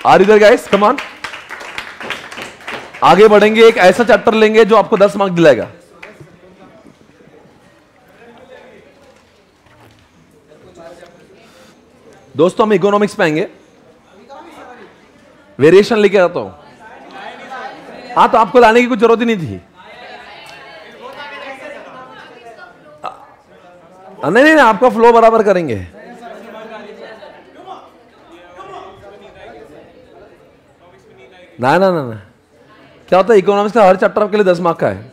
Are you there guys? Come on, आगे बढ़ेंगे। एक ऐसा चैप्टर लेंगे जो आपको 10 मार्क्स दिलाएगा। दोस्तों हम इकोनॉमिक्स पे आएंगे, वेरिएशन लेके आता हूं। हाँ तो आपको लाने की कुछ जरूरत ही नहीं थी। नहीं नहीं, आपका फ्लो बराबर करेंगे। ना ना ना ना, क्या होता है इकोनॉमिक्स का हर चैप्टर आपके लिए 10 मार्क का है।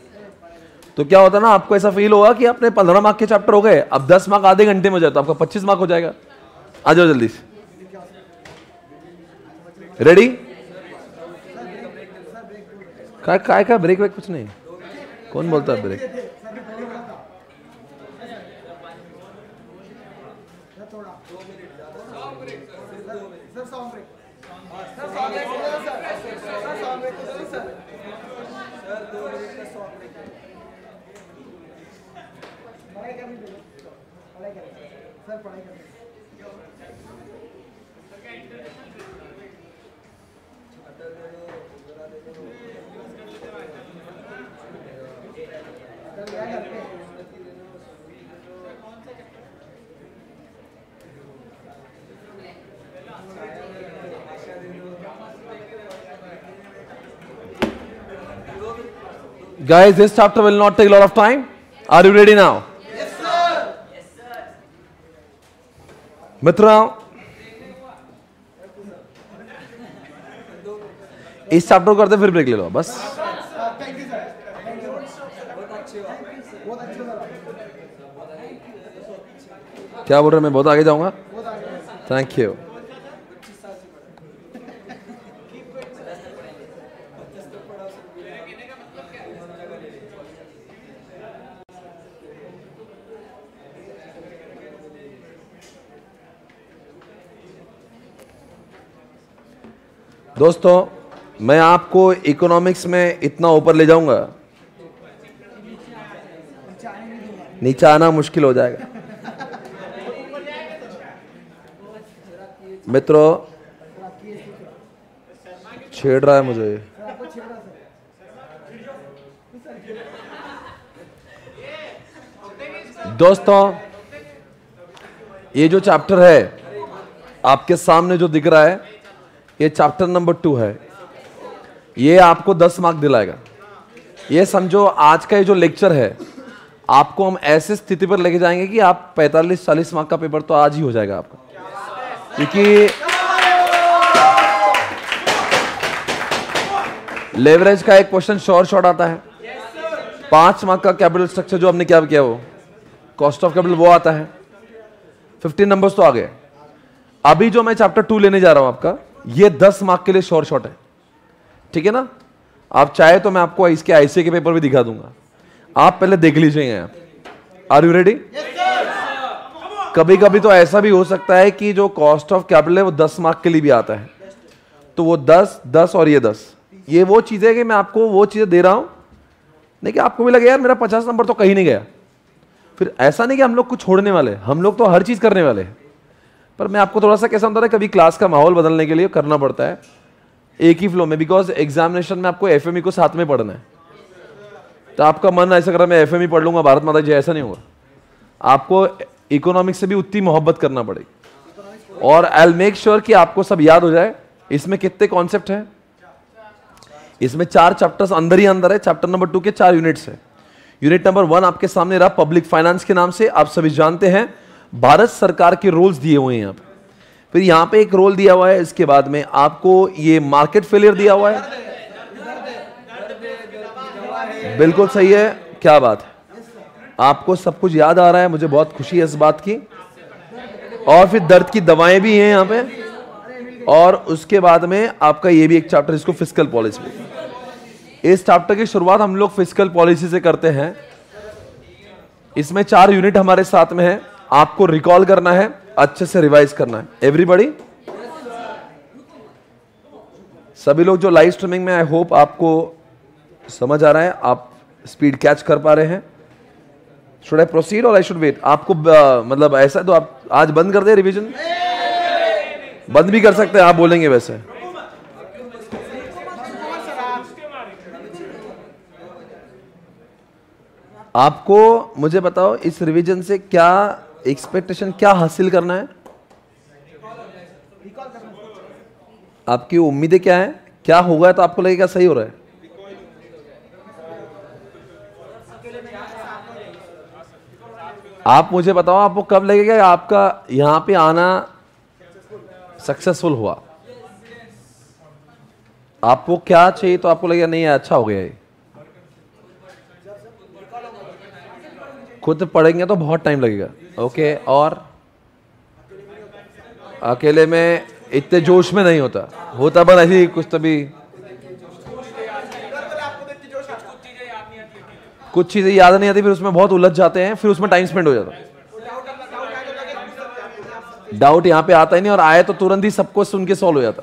तो क्या होता है ना, आपको ऐसा फील होगा कि आपने 15 मार्क के चैप्टर हो गए, अब 10 मार्क आधे घंटे में हो जाए तो आपका 25 मार्क हो जाएगा। आ जाओ जल्दी से। रेडी? काय का ब्रेक वेक कुछ नहीं। कौन बोलता है break? Guys, this chapter will not take a lot of time. Are you ready now? Yes, sir. Yes, sir. मित्रों, इस चैप्टर को करते फिर ब्रेक ले लो बस। क्या बोल रहे हैं? मैं बहुत आगे जाऊंगा। Thank you. दोस्तों मैं आपको इकोनॉमिक्स में इतना ऊपर ले जाऊंगा, नीचे आना मुश्किल हो जाएगा। मित्रों छेड़ रहा है मुझे। दोस्तों ये जो चैप्टर है आपके सामने जो दिख रहा है, ये चैप्टर नंबर 2 है। ये आपको 10 मार्क दिलाएगा। ये समझो आज का ये जो लेक्चर है आपको हम ऐसे स्थिति पर लेके जाएंगे कि आप 45-40 मार्क का पेपर तो आज ही हो जाएगा आपका, क्योंकि लेवरेज का एक क्वेश्चन शॉर्ट आता है। 5 मार्क का कैपिटल स्ट्रक्चर जो हमने क्या किया, वो कॉस्ट ऑफ कैपिटल वो आता है। 15 नंबर्स तो आ गए। अभी जो मैं चैप्टर 2 लेने जा रहा हूं आपका, ये 10 मार्क के लिए शॉर्ट है, ठीक है ना? आप चाहे तो मैं आपको इसके आईसीए के पेपर भी दिखा दूंगा, आप पहले देख लीजिएगा। Are you ready? कभी कभी तो ऐसा भी हो सकता है कि जो कॉस्ट ऑफ कैपिटल है वो 10 मार्क के लिए भी आता है, तो वो 10 और ये 10, ये वो चीजें कि मैं आपको वो चीजें दे रहा हूं नहीं कि आपको भी लगे यार मेरा 50 नंबर तो कहीं नहीं गया। फिर ऐसा नहीं कि हम लोग कुछ छोड़ने वाले, हम लोग तो हर चीज करने वाले हैं, पर मैं आपको थोड़ा सा कैसा होता है, कभी क्लास का माहौल बदलने के लिए करना पड़ता है एक ही फ्लो में, बिकॉज एग्जामिनेशन में आपको एफएमई को साथ में पढ़ना है। तो आपका मन ऐसा कर रहा है मैं एफएमई पढ़ लूंगा भारत माता जी, ऐसा नहीं होगा। आपको इकोनॉमिक्स से भी उतनी मोहब्बत करना पड़ेगी, और आई विल मेक श्योर कि आपको सब याद हो जाए। इसमें कितने कॉन्सेप्ट हैं? इसमें 4 चैप्टर्स अंदर ही अंदर है। चैप्टर नंबर 2 के 4 यूनिट्स है। यूनिट नंबर 1 आपके सामने रहा, पब्लिक फाइनेंस के नाम से, आप सभी जानते हैं भारत सरकार के रोल्स दिए हुए हैं यहाँ पे। फिर यहाँ पे एक रोल दिया हुआ है, इसके बाद में आपको ये मार्केट फेलियर दिया हुआ है। बिल्कुल सही है, क्या बात है, आपको सब कुछ याद आ रहा है, मुझे बहुत खुशी है इस बात की। और फिर दर्द की दवाएं भी हैं यहाँ पे, और उसके बाद में आपका ये भी एक चैप्टर इसको फिस्कल पॉलिसी। इस चैप्टर की शुरुआत हम लोग फिस्कल पॉलिसी से करते हैं। इसमें 4 यूनिट हमारे साथ में है, आपको रिकॉल करना है, अच्छे से रिवाइज करना है। एवरीबॉडी, सभी लोग जो लाइव स्ट्रीमिंग में, आई होप आपको समझ आ रहा है, आप स्पीड कैच कर पा रहे हैं। शुड आई प्रोसीड और आई शुड वेट? आपको मतलब ऐसा तो आप आज बंद कर दे रिवीजन, बंद भी कर सकते हैं, आप बोलेंगे वैसे। आपको मुझे बताओ इस रिवीजन से क्या एक्सपेक्टेशन, क्या हासिल करना है? आपकी उम्मीदें क्या है? क्या होगा तो आपको लगेगा सही हो रहा है? आप मुझे बताओ आपको कब लगेगा आपका यहां पे आना सक्सेसफुल हुआ? आपको क्या चाहिए तो आपको लगेगा नहीं अच्छा हो गया ये? खुद पढ़ेंगे तो बहुत टाइम लगेगा। ओके, और अकेले में इतने जोश में नहीं होता पर ऐसी कुछ तभी कुछ चीजें याद नहीं आती, फिर उसमें बहुत उलझ जाते हैं, फिर उसमें टाइम स्पेंड हो जाता है। डाउट यहां पे आता ही नहीं, और आए तो तुरंत ही सबको सुन के सॉल्व हो जाता।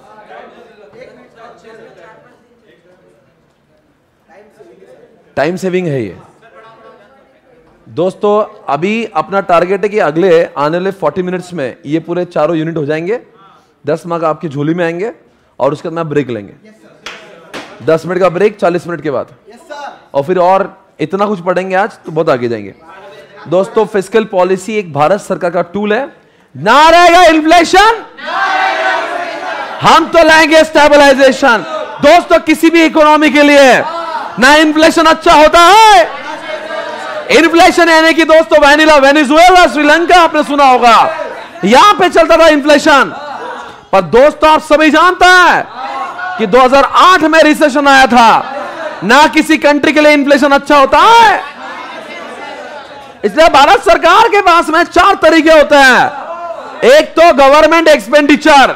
टाइम सेविंग है ये दोस्तों। अभी अपना टारगेट है कि अगले आने वाले 40 मिनट्स में ये पूरे चारों यूनिट हो जाएंगे। 10 मार्क आपकी झोली में आएंगे और उसके बाद में ब्रेक लेंगे। 10 मिनट का ब्रेक 40 मिनट के बाद, और फिर और इतना कुछ पढ़ेंगे आज तो बहुत आगे जाएंगे दोस्तों। फिस्कल पॉलिसी एक भारत सरकार का टूल है। ना रहेगा इन्फ्लेशन, हम तो लाएंगे स्टेबलाइजेशन। दोस्तों किसी भी इकोनॉमी के लिए ना इन्फ्लेशन अच्छा होता है। इन्फ्लेशन यानी कि दोस्तों वेनेजुएला, श्रीलंका आपने सुना होगा, यहां पे चलता था इन्फ्लेशन। पर दोस्तों आप सभी जानते हैं कि 2008 में रिसेशन आया था। ना किसी कंट्री के लिए इन्फ्लेशन अच्छा होता है। इसलिए भारत सरकार के पास में 4 तरीके होते हैं। एक तो गवर्नमेंट एक्सपेंडिचर,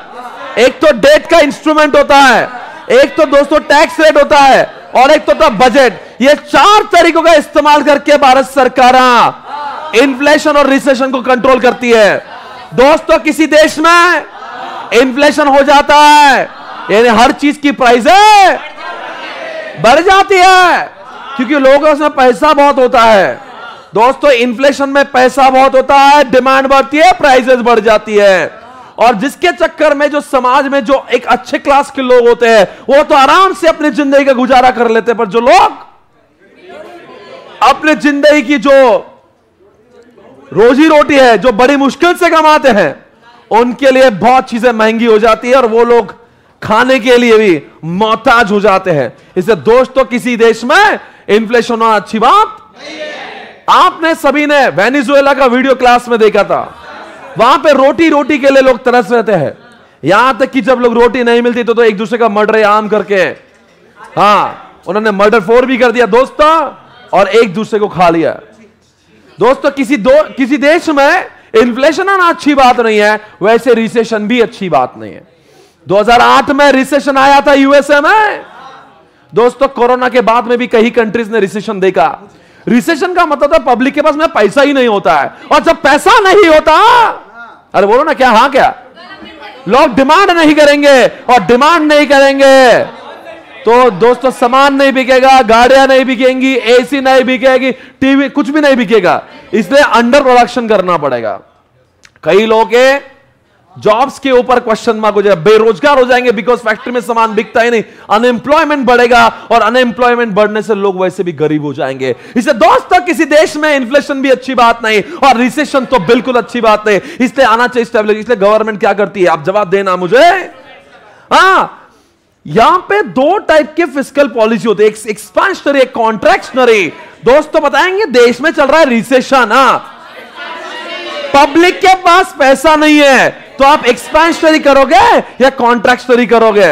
एक तो डेट का इंस्ट्रूमेंट होता है, एक तो दोस्तों टैक्स रेट होता है, और एक तो बजट। ये 4 तरीकों का इस्तेमाल करके भारत सरकार इन्फ्लेशन और रिसेशन को कंट्रोल करती है। दोस्तों किसी देश में इन्फ्लेशन हो जाता है यानी हर चीज की प्राइसें बढ़ जाती है, क्योंकि लोगों के उसमें पैसा बहुत होता है। दोस्तों इन्फ्लेशन में पैसा बहुत होता है, डिमांड बढ़ती है, प्राइसेस बढ़ जाती है, और जिसके चक्कर में जो समाज में जो एक अच्छे क्लास के लोग होते हैं वो तो आराम से अपनी जिंदगी का गुजारा कर लेते हैं, पर जो लोग अपनी जिंदगी की जो रोजी रोटी है, जो बड़ी मुश्किल से कमाते हैं, उनके लिए बहुत चीजें महंगी हो जाती है और वो लोग खाने के लिए भी मोहताज हो जाते हैं। इसलिए दोस्तों किसी देश में इन्फ्लेशन होना अच्छी बात नहीं है। आपने सभी ने वेनेजुएला का वीडियो क्लास में देखा था। वहां पे रोटी के लिए लोग तरस रहते हैं, यहां तक कि जब लोग रोटी नहीं मिलती तो एक दूसरे का मर्डर आम करके उन्होंने मर्डर 4 भी कर दिया दोस्तों, और एक दूसरे को खा लिया। दोस्तों किसी देश में इन्फ्लेशन आना अच्छी बात नहीं है, वैसे रिसेशन भी अच्छी बात नहीं है। 2008 में रिसेशन आया था यूएसए में। दोस्तों कोरोना के बाद में भी कई कंट्रीज ने रिसेशन देखा। रिसेशन का मतलब था पब्लिक के पास में पैसा ही नहीं होता है, और जब पैसा नहीं होता, अरे बोलो ना क्या, हाँ क्या, लोग डिमांड नहीं करेंगे, और डिमांड नहीं करेंगे तो दोस्तों सामान नहीं बिकेगा, गाड़ियां नहीं बिकेंगी, एसी नहीं बिकेगी, टीवी कुछ भी नहीं बिकेगा। इसलिए अंडर प्रोडक्शन करना पड़ेगा। कई लोग के जॉब्स के ऊपर क्वेश्चन मार्क हो जाएगा, बेरोजगार हो जाएंगे, बिकॉज फैक्ट्री में सामान बिकता ही नहीं, अनएम्प्लॉयमेंट बढ़ेगा, और अनएम्प्लॉयमेंट बढ़ने से लोग वैसे भी गरीब हो जाएंगे। इसलिए दोस्तों किसी देश में इन्फ्लेशन भी अच्छी बात नहीं, और रिसेशन तो बिल्कुल अच्छी बात नहीं। इसलिए आना चाहिए स्टेबलिटी। इसलिए गवर्नमेंट क्या करती है, आप जवाब देना मुझे। यहां पे 2 टाइप के फिस्कल पॉलिसी होते हैं, एक एक्सपेंशनरी, एक कॉन्ट्रैक्शनरी। दोस्तों बताएंगे देश में चल रहा है रिसेशन, पब्लिक के पास पैसा नहीं है, तो आप एक्सपेंशनरी करोगे या कॉन्ट्रैक्शनरी करोगे?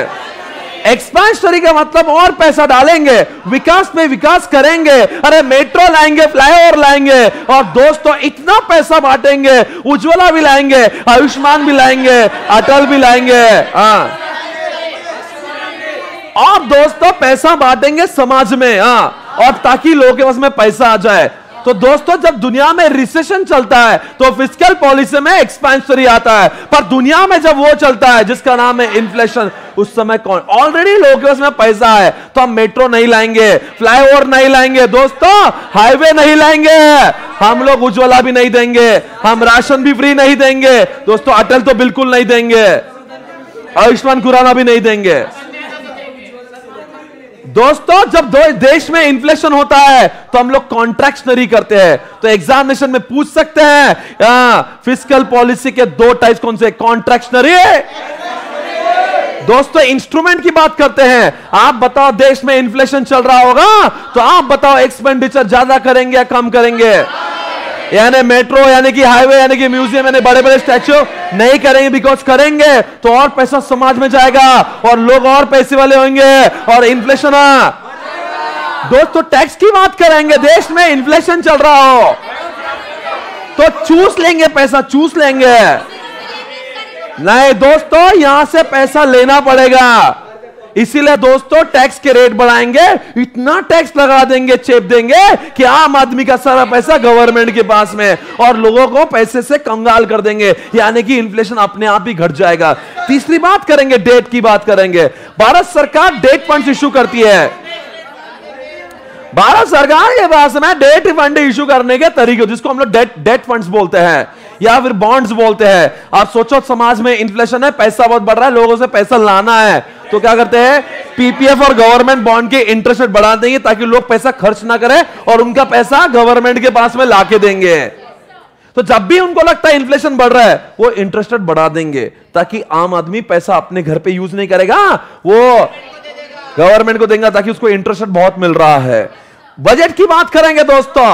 एक्सपेंशनरी का मतलब और पैसा डालेंगे, विकास में विकास करेंगे, अरे मेट्रो लाएंगे, फ्लाईओवर लाएंगे, और दोस्तों इतना पैसा बांटेंगे, उज्ज्वला भी लाएंगे, आयुष्मान भी लाएंगे, अटल भी लाएंगे, और दोस्तों पैसा बांटेंगे समाज में, और ताकि लोगों के पास में पैसा आ जाए। तो दोस्तों जब दुनिया में रिसेशन चलता है तो फिस्कल पॉलिसी में एक्सपेंशनरी आता है, पर दुनिया में जब वो चलता है जिसका नाम है इन्फ्लेशन, उस समय कौन, ऑलरेडी लोगों के पास में पैसा है, तो हम मेट्रो नहीं लाएंगे, फ्लाईओवर नहीं लाएंगे, दोस्तों हाईवे नहीं लाएंगे, हम लोग उज्ज्वला भी नहीं देंगे, हम राशन भी फ्री नहीं देंगे, दोस्तों अटल तो बिल्कुल नहीं देंगे, आयुष्मान खुराना भी नहीं देंगे। दोस्तों जब देश में इन्फ्लेशन होता है तो हम लोग कॉन्ट्रैक्शनरी करते हैं। तो एग्जामिनेशन में पूछ सकते हैं फिस्कल पॉलिसी के दो टाइप्स कौन से? कॉन्ट्रैक्शनरी। दोस्तों इंस्ट्रूमेंट की बात करते हैं। आप बताओ देश में इन्फ्लेशन चल रहा होगा तो आप बताओ एक्सपेंडिचर ज्यादा करेंगे या कम करेंगे? यानी मेट्रो यानी कि हाईवे यानी कि म्यूजियम यानी बड़े बड़े स्टैच्यू नहीं करेंगे, बिकॉज करेंगे तो और पैसा समाज में जाएगा और लोग और पैसे वाले होंगे और इन्फ्लेशन। दोस्तों टैक्स की बात करेंगे, देश में इन्फ्लेशन चल रहा हो तो चूस लेंगे, पैसा चूस लेंगे। नहीं दोस्तों, यहां से पैसा लेना पड़ेगा। इसीलिए दोस्तों टैक्स के रेट बढ़ाएंगे, इतना टैक्स लगा देंगे, चेप देंगे कि आम आदमी का सारा पैसा गवर्नमेंट के पास में और लोगों को पैसे से कंगाल कर देंगे, यानी कि इन्फ्लेशन अपने आप ही घट जाएगा। तीसरी बात करेंगे, डेट की बात करेंगे। भारत सरकार डेट फंड इशू करती है। भारत सरकार के पास में डेट फंड इशू करने के तरीके, जिसको हम लोग डेट फंड्स बोलते हैं या फिर बॉन्ड्स बोलते हैं। आप सोचो समाज में इन्फ्लेशन है, पैसा बहुत बढ़ रहा है, लोगों से पैसा लाना है तो क्या करते हैं? पीपीएफ और गवर्नमेंट बॉन्ड के इंटरेस्ट रेट बढ़ा देंगे ताकि लोग पैसा खर्च ना करें और उनका पैसा गवर्नमेंट के पास में लाके देंगे। तो जब भी उनको लगता है इन्फ्लेशन बढ़ रहा है वो इंटरेस्ट रेट बढ़ा देंगे ताकि आम आदमी पैसा अपने घर पे यूज नहीं करेगा, वो गवर्नमेंट को देंगे ताकि उसको इंटरेस्ट रेट बहुत मिल रहा है। बजट की बात करेंगे दोस्तों,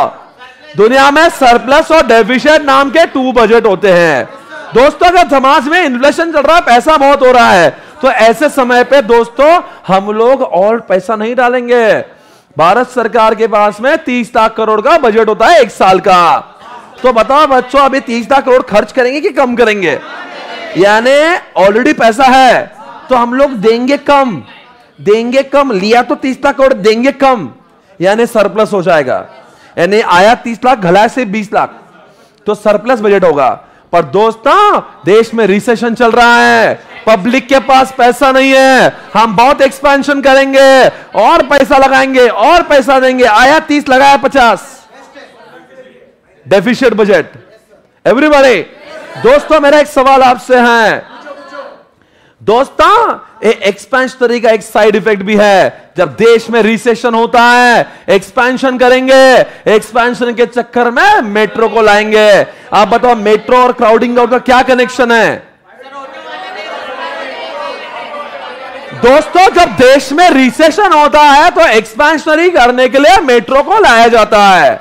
दुनिया में सरप्लस और डेफिसिट नाम के 2 बजट होते हैं। दोस्तों अगर समाज में इन्फ्लेशन चल रहा है, पैसा बहुत हो रहा है, तो ऐसे समय पे दोस्तों हम लोग और पैसा नहीं डालेंगे। भारत सरकार के पास में 30 लाख करोड़ का बजट होता है 1 साल का। तो बताओ बच्चों, अभी 30 लाख करोड़ खर्च करेंगे कि कम करेंगे? यानी ऑलरेडी पैसा है तो हम लोग देंगे कम, देंगे कम। लिया तो 30 लाख करोड़, देंगे कम, यानी सरप्लस हो जाएगा। यानी आया 30 लाख, घला से 20 लाख, तो सरप्लस बजट होगा। पर दोस्तों देश में रिसेशन चल रहा है, पब्लिक के पास पैसा नहीं है, हम बहुत एक्सपेंशन करेंगे और पैसा लगाएंगे और पैसा देंगे। आया 30, लगाया 50, डेफिसिट बजट। एवरीबॉडी, दोस्तों मेरा एक सवाल आपसे है दोस्तों, एक्सपेंशनरी का एक साइड इफेक्ट भी है। जब देश में रिसेशन होता है एक्सपेंशन करेंगे, एक्सपेंशन के चक्कर में मेट्रो को लाएंगे। आप बताओ मेट्रो और क्राउडिंग का क्या कनेक्शन है? दोस्तों जब देश में रिसेशन होता है तो एक्सपेंशनरी करने के लिए मेट्रो को लाया जाता है,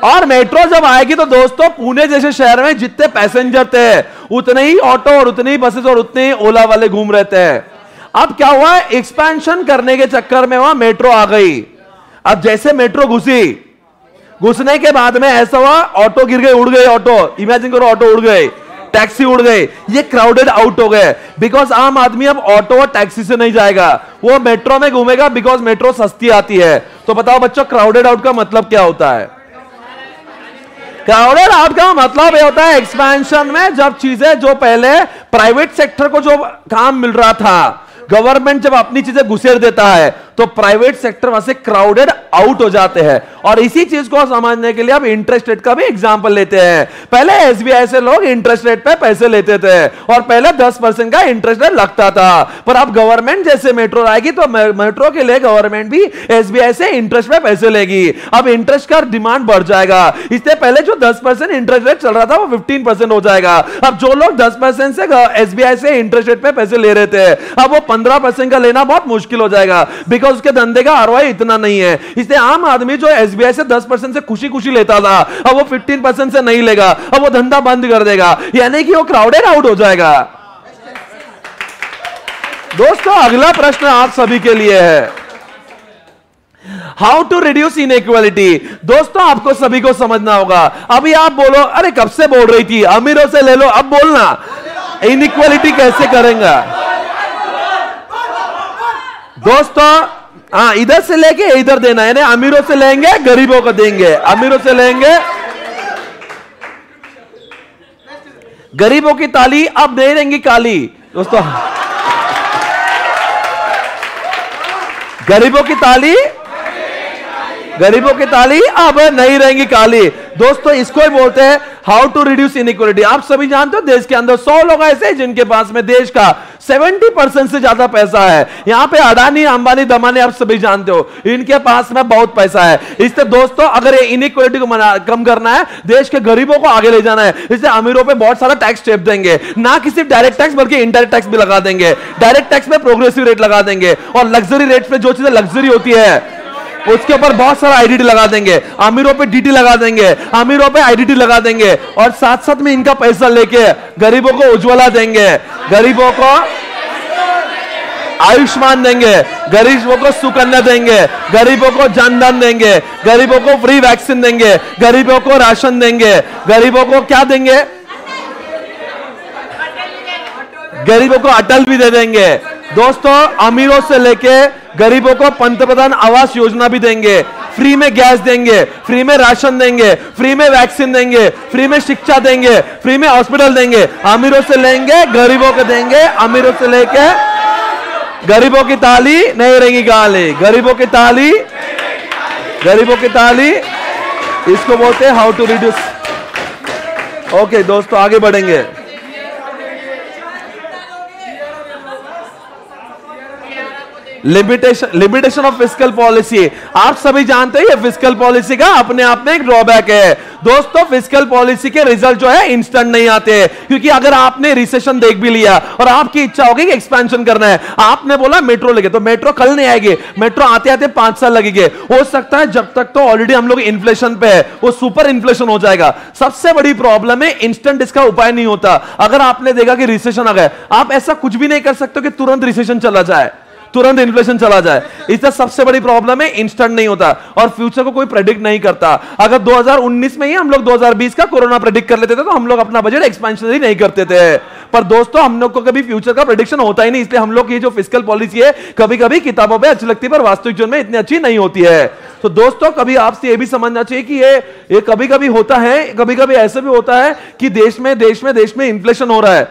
और मेट्रो जब आएगी तो दोस्तों पुणे जैसे शहर में जितने पैसेंजर थे उतने ही ऑटो और उतनी ही बसेस और उतने ही ओला वाले घूम रहे थे। अब क्या हुआ? एक्सपेंशन करने के चक्कर में वहां मेट्रो आ गई। अब जैसे मेट्रो घुसने के बाद में ऐसा हुआ, ऑटो गिर गए, उड़ गए ऑटो। इमेजिन करो ऑटो उड़ गए, टैक्सी उड़ गए, ये क्राउडेड आउट हो गए। बिकॉज आम आदमी अब ऑटो और टैक्सी से नहीं जाएगा, वो मेट्रो में घूमेगा, बिकॉज मेट्रो सस्ती आती है। तो बताओ बच्चों क्राउडेड आउट का मतलब क्या होता है? क्राउडेड आउट का मतलब ये होता है एक्सपेंशन में जब चीजें जो पहले प्राइवेट सेक्टर को जो काम मिल रहा था, गवर्नमेंट जब अपनी चीजें घुसेड़ देता है तो प्राइवेट सेक्टर वहां से क्राउडेड आउट हो जाते हैं। और इसी चीज को समझने के लिए अब इंटरेस्ट रेट का भी एग्जांपल लेते हैं। पहले एसबीआई से लोग इंटरेस्ट रेट पे पैसे लेते थे और पहले 10% का इंटरेस्ट रेट लगता था, पर अब गवर्नमेंट जैसे मेट्रो आएगी तो मेट्रो के लिए गवर्नमेंट भी एसबीआई से इंटरेस्ट पे पैसे लेगी। अब इंटरेस्ट का डिमांड बढ़ जाएगा, इससे पहले जो 10% इंटरेस्ट रेट चल रहा था वो 15% हो जाएगा। अब जो लोग 10% से एसबीआई से इंटरेस्ट रेट पे पैसे ले रहे थे अब वो 15% का लेना बहुत मुश्किल हो जाएगा, बिकॉज उसके धंधे का आरओआई इतना नहीं है। इसलिए आम आदमी जो एसबीआई से 10% से खुशी खुशी लेता था अब वो 15% से नहीं लेगा, अब वो धंधा बंद कर देगा, यानी कि वो क्राउडेड आउट हो जाएगा। दोस्तों अगला प्रश्न आप सभी के लिए है, हाउ टू रिड्यूस इनइक्वालिटी। दोस्तों आपको सभी को समझना होगा। अभी आप बोलो, अरे कब से बोल रही थी अमीरों से ले लो, अब बोलना इनइक्वालिटी कैसे करेंगे। दोस्तों हाँ, इधर से लेके इधर देना, यानी अमीरों से लेंगे गरीबों को देंगे, अमीरों से लेंगे गरीबों की ताली अब नहीं रहेंगी काली। दोस्तों गरीबों की ताली अब नहीं रहेंगी काली। दोस्तों इसको ही बोलते हैं हाउ टू रिड्यूस इनइक्वालिटी। आप सभी जानते हो देश के अंदर 100 लोग ऐसे हैं जिनके पास में देश का 70% से ज्यादा पैसा है। यहां पे अडानी, अंबानी, दमानी आप सभी जानते हो, इनके पास में बहुत पैसा है। इससे दोस्तों अगर ये इनइक्वालिटी को कम करना है, देश के गरीबों को आगे ले जाना है, इसलिए अमीरों पे बहुत सारा टैक्स स्टेप देंगे, ना कि सिर्फ डायरेक्ट टैक्स बल्कि इनडायरेक्ट टैक्स भी लगा देंगे। डायरेक्ट टैक्स में प्रोग्रेसिव रेट लगा देंगे और लग्जरी रेट पे जो चीजें लग्जरी होती है उसके ऊपर बहुत सारा आईडीटी लगा देंगे। अमीरों पे डीटी लगा देंगे, अमीरों पे आईडीटी लगा देंगे और साथ साथ में इनका पैसा लेके गरीबों को उज्ज्वला देंगे, गरीबों को आयुष्मान देंगे, गरीबों को सुकन्या देंगे, गरीबों को जनधन देंगे, गरीबों को फ्री वैक्सीन देंगे, गरीबों को राशन देंगे, गरीबों को क्या देंगे, गरीबों को अटल भी दे देंगे। दोस्तों अमीरों से लेके गरीबों को पंतप्रधान आवास योजना भी देंगे, फ्री में गैस देंगे, फ्री में राशन देंगे, फ्री में वैक्सीन देंगे, फ्री में शिक्षा देंगे, फ्री में हॉस्पिटल देंगे। अमीरों से लेंगे, गरीबों को देंगे, अमीरों से लेके गरीबों की ताली नहीं रहेगी गाली, गरीबों की ताली, गरीबों की ताली, इसको बोलते हैं हाउ टू रिड्यूस। ओके दोस्तों आगे बढ़ेंगे। Limitation of fiscal policy. आप सभी जानते हैं ये फिस्कल पॉलिसी का अपने आप में एक ड्रॉबैक है। दोस्तों फिस्कल पॉलिसी के रिजल्ट जो है इंस्टेंट नहीं आते, क्योंकि अगर आपने रिसेशन देख भी लिया और आपकी इच्छा होगी कि एक्सपेंशन करना है, आपने बोला मेट्रो लेके, तो मेट्रो कल नहीं आएगी, मेट्रो आते आते 5 साल लगेंगे। हो सकता है जब तक तो ऑलरेडी हम लोग इन्फ्लेशन पे है, वो सुपर इन्फ्लेशन हो जाएगा। सबसे बड़ी प्रॉब्लम है इंस्टेंट इसका उपाय नहीं होता। अगर आपने देखा कि रिसेशन आ गया, आप ऐसा कुछ भी नहीं कर सकते कि तुरंत रिसेशन चला जाए, तुरंत इन्फ्लेशन चला जाए। इसका सबसे बड़ी प्रॉब्लम है इंस्टेंट नहीं होता और फ्यूचर को कोई प्रेडिक्ट नहीं करता। अगर 2019 में ही हम लोग 2020 का कोरोना प्रेडिक्ट कर लेते थे तो हम लोग अपना बजट एक्सपेंशनरी नहीं करते थे। पर दोस्तों हम लोग को कभी फ्यूचर का प्रेडिक्शन होता ही नहीं, इसलिए हम लोग की जो फिस्कल पॉलिसी है कभी कभी किताबों में अच्छी लगती है पर वास्तविक जीवन में इतनी अच्छी नहीं होती है। तो दोस्तों कभी आपसे ये भी समझना चाहिए कि ये कभी कभी होता है, कभी कभी ऐसा भी होता है कि देश में इन्फ्लेशन हो रहा है,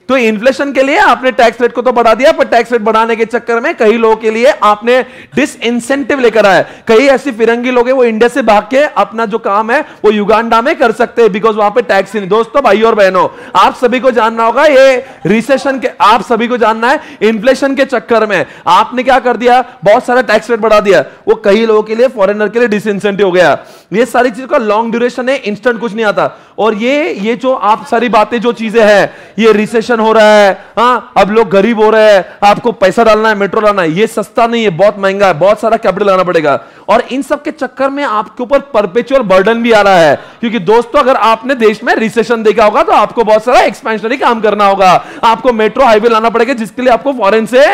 तो इन्फ्लेशन के लिए आपने टैक्स रेट को तो बढ़ा दिया, पर टैक्स रेट बढ़ाने के चक्कर में कई लोगों के लिए आपने डिसइंसेंटिव लेकर आए। कई ऐसी फिरंगी लोग हैं वो इंडिया से भाग के अपना जो काम है वो युगांडा में कर सकते हैं, बिकॉज वहां पे टैक्स ही नहीं। दोस्तों भाइयों और बहनों आप सभी को जानना होगा, ये रिसेशन के, आप सभी को जानना है इन्फ्लेशन के चक्कर में आपने क्या कर दिया, बहुत सारा टैक्स रेट बढ़ा दिया, वो कई लोगों के लिए, फॉरेनर के लिए डिसइंसेंटिव हो गया। ये सारी चीज का लॉन्ग ड्यूरेशन है, इंस्टेंट कुछ नहीं आता। और ये जो आप सारी बातें जो चीजें हैं, ये रिसेशन हो रहा है, हाँ अब लोग गरीब हो रहे हैं, आपको पैसा डालना है, मेट्रो लाना है, ये सस्ता नहीं है, बहुत महंगा है, बहुत सारा कैपिटल लगाना पड़ेगा। और इन सब के चक्कर में आपके ऊपर परपेचुअल बर्डन भी आ रहा है, क्योंकि दोस्तों अगर आपने देश में रिसेशन देखा होगा तो आपको बहुत सारा एक्सपेंशनरी काम करना होगा, आपको मेट्रो हाईवे लाना पड़ेगा, जिसके लिए आपको फॉरेन से,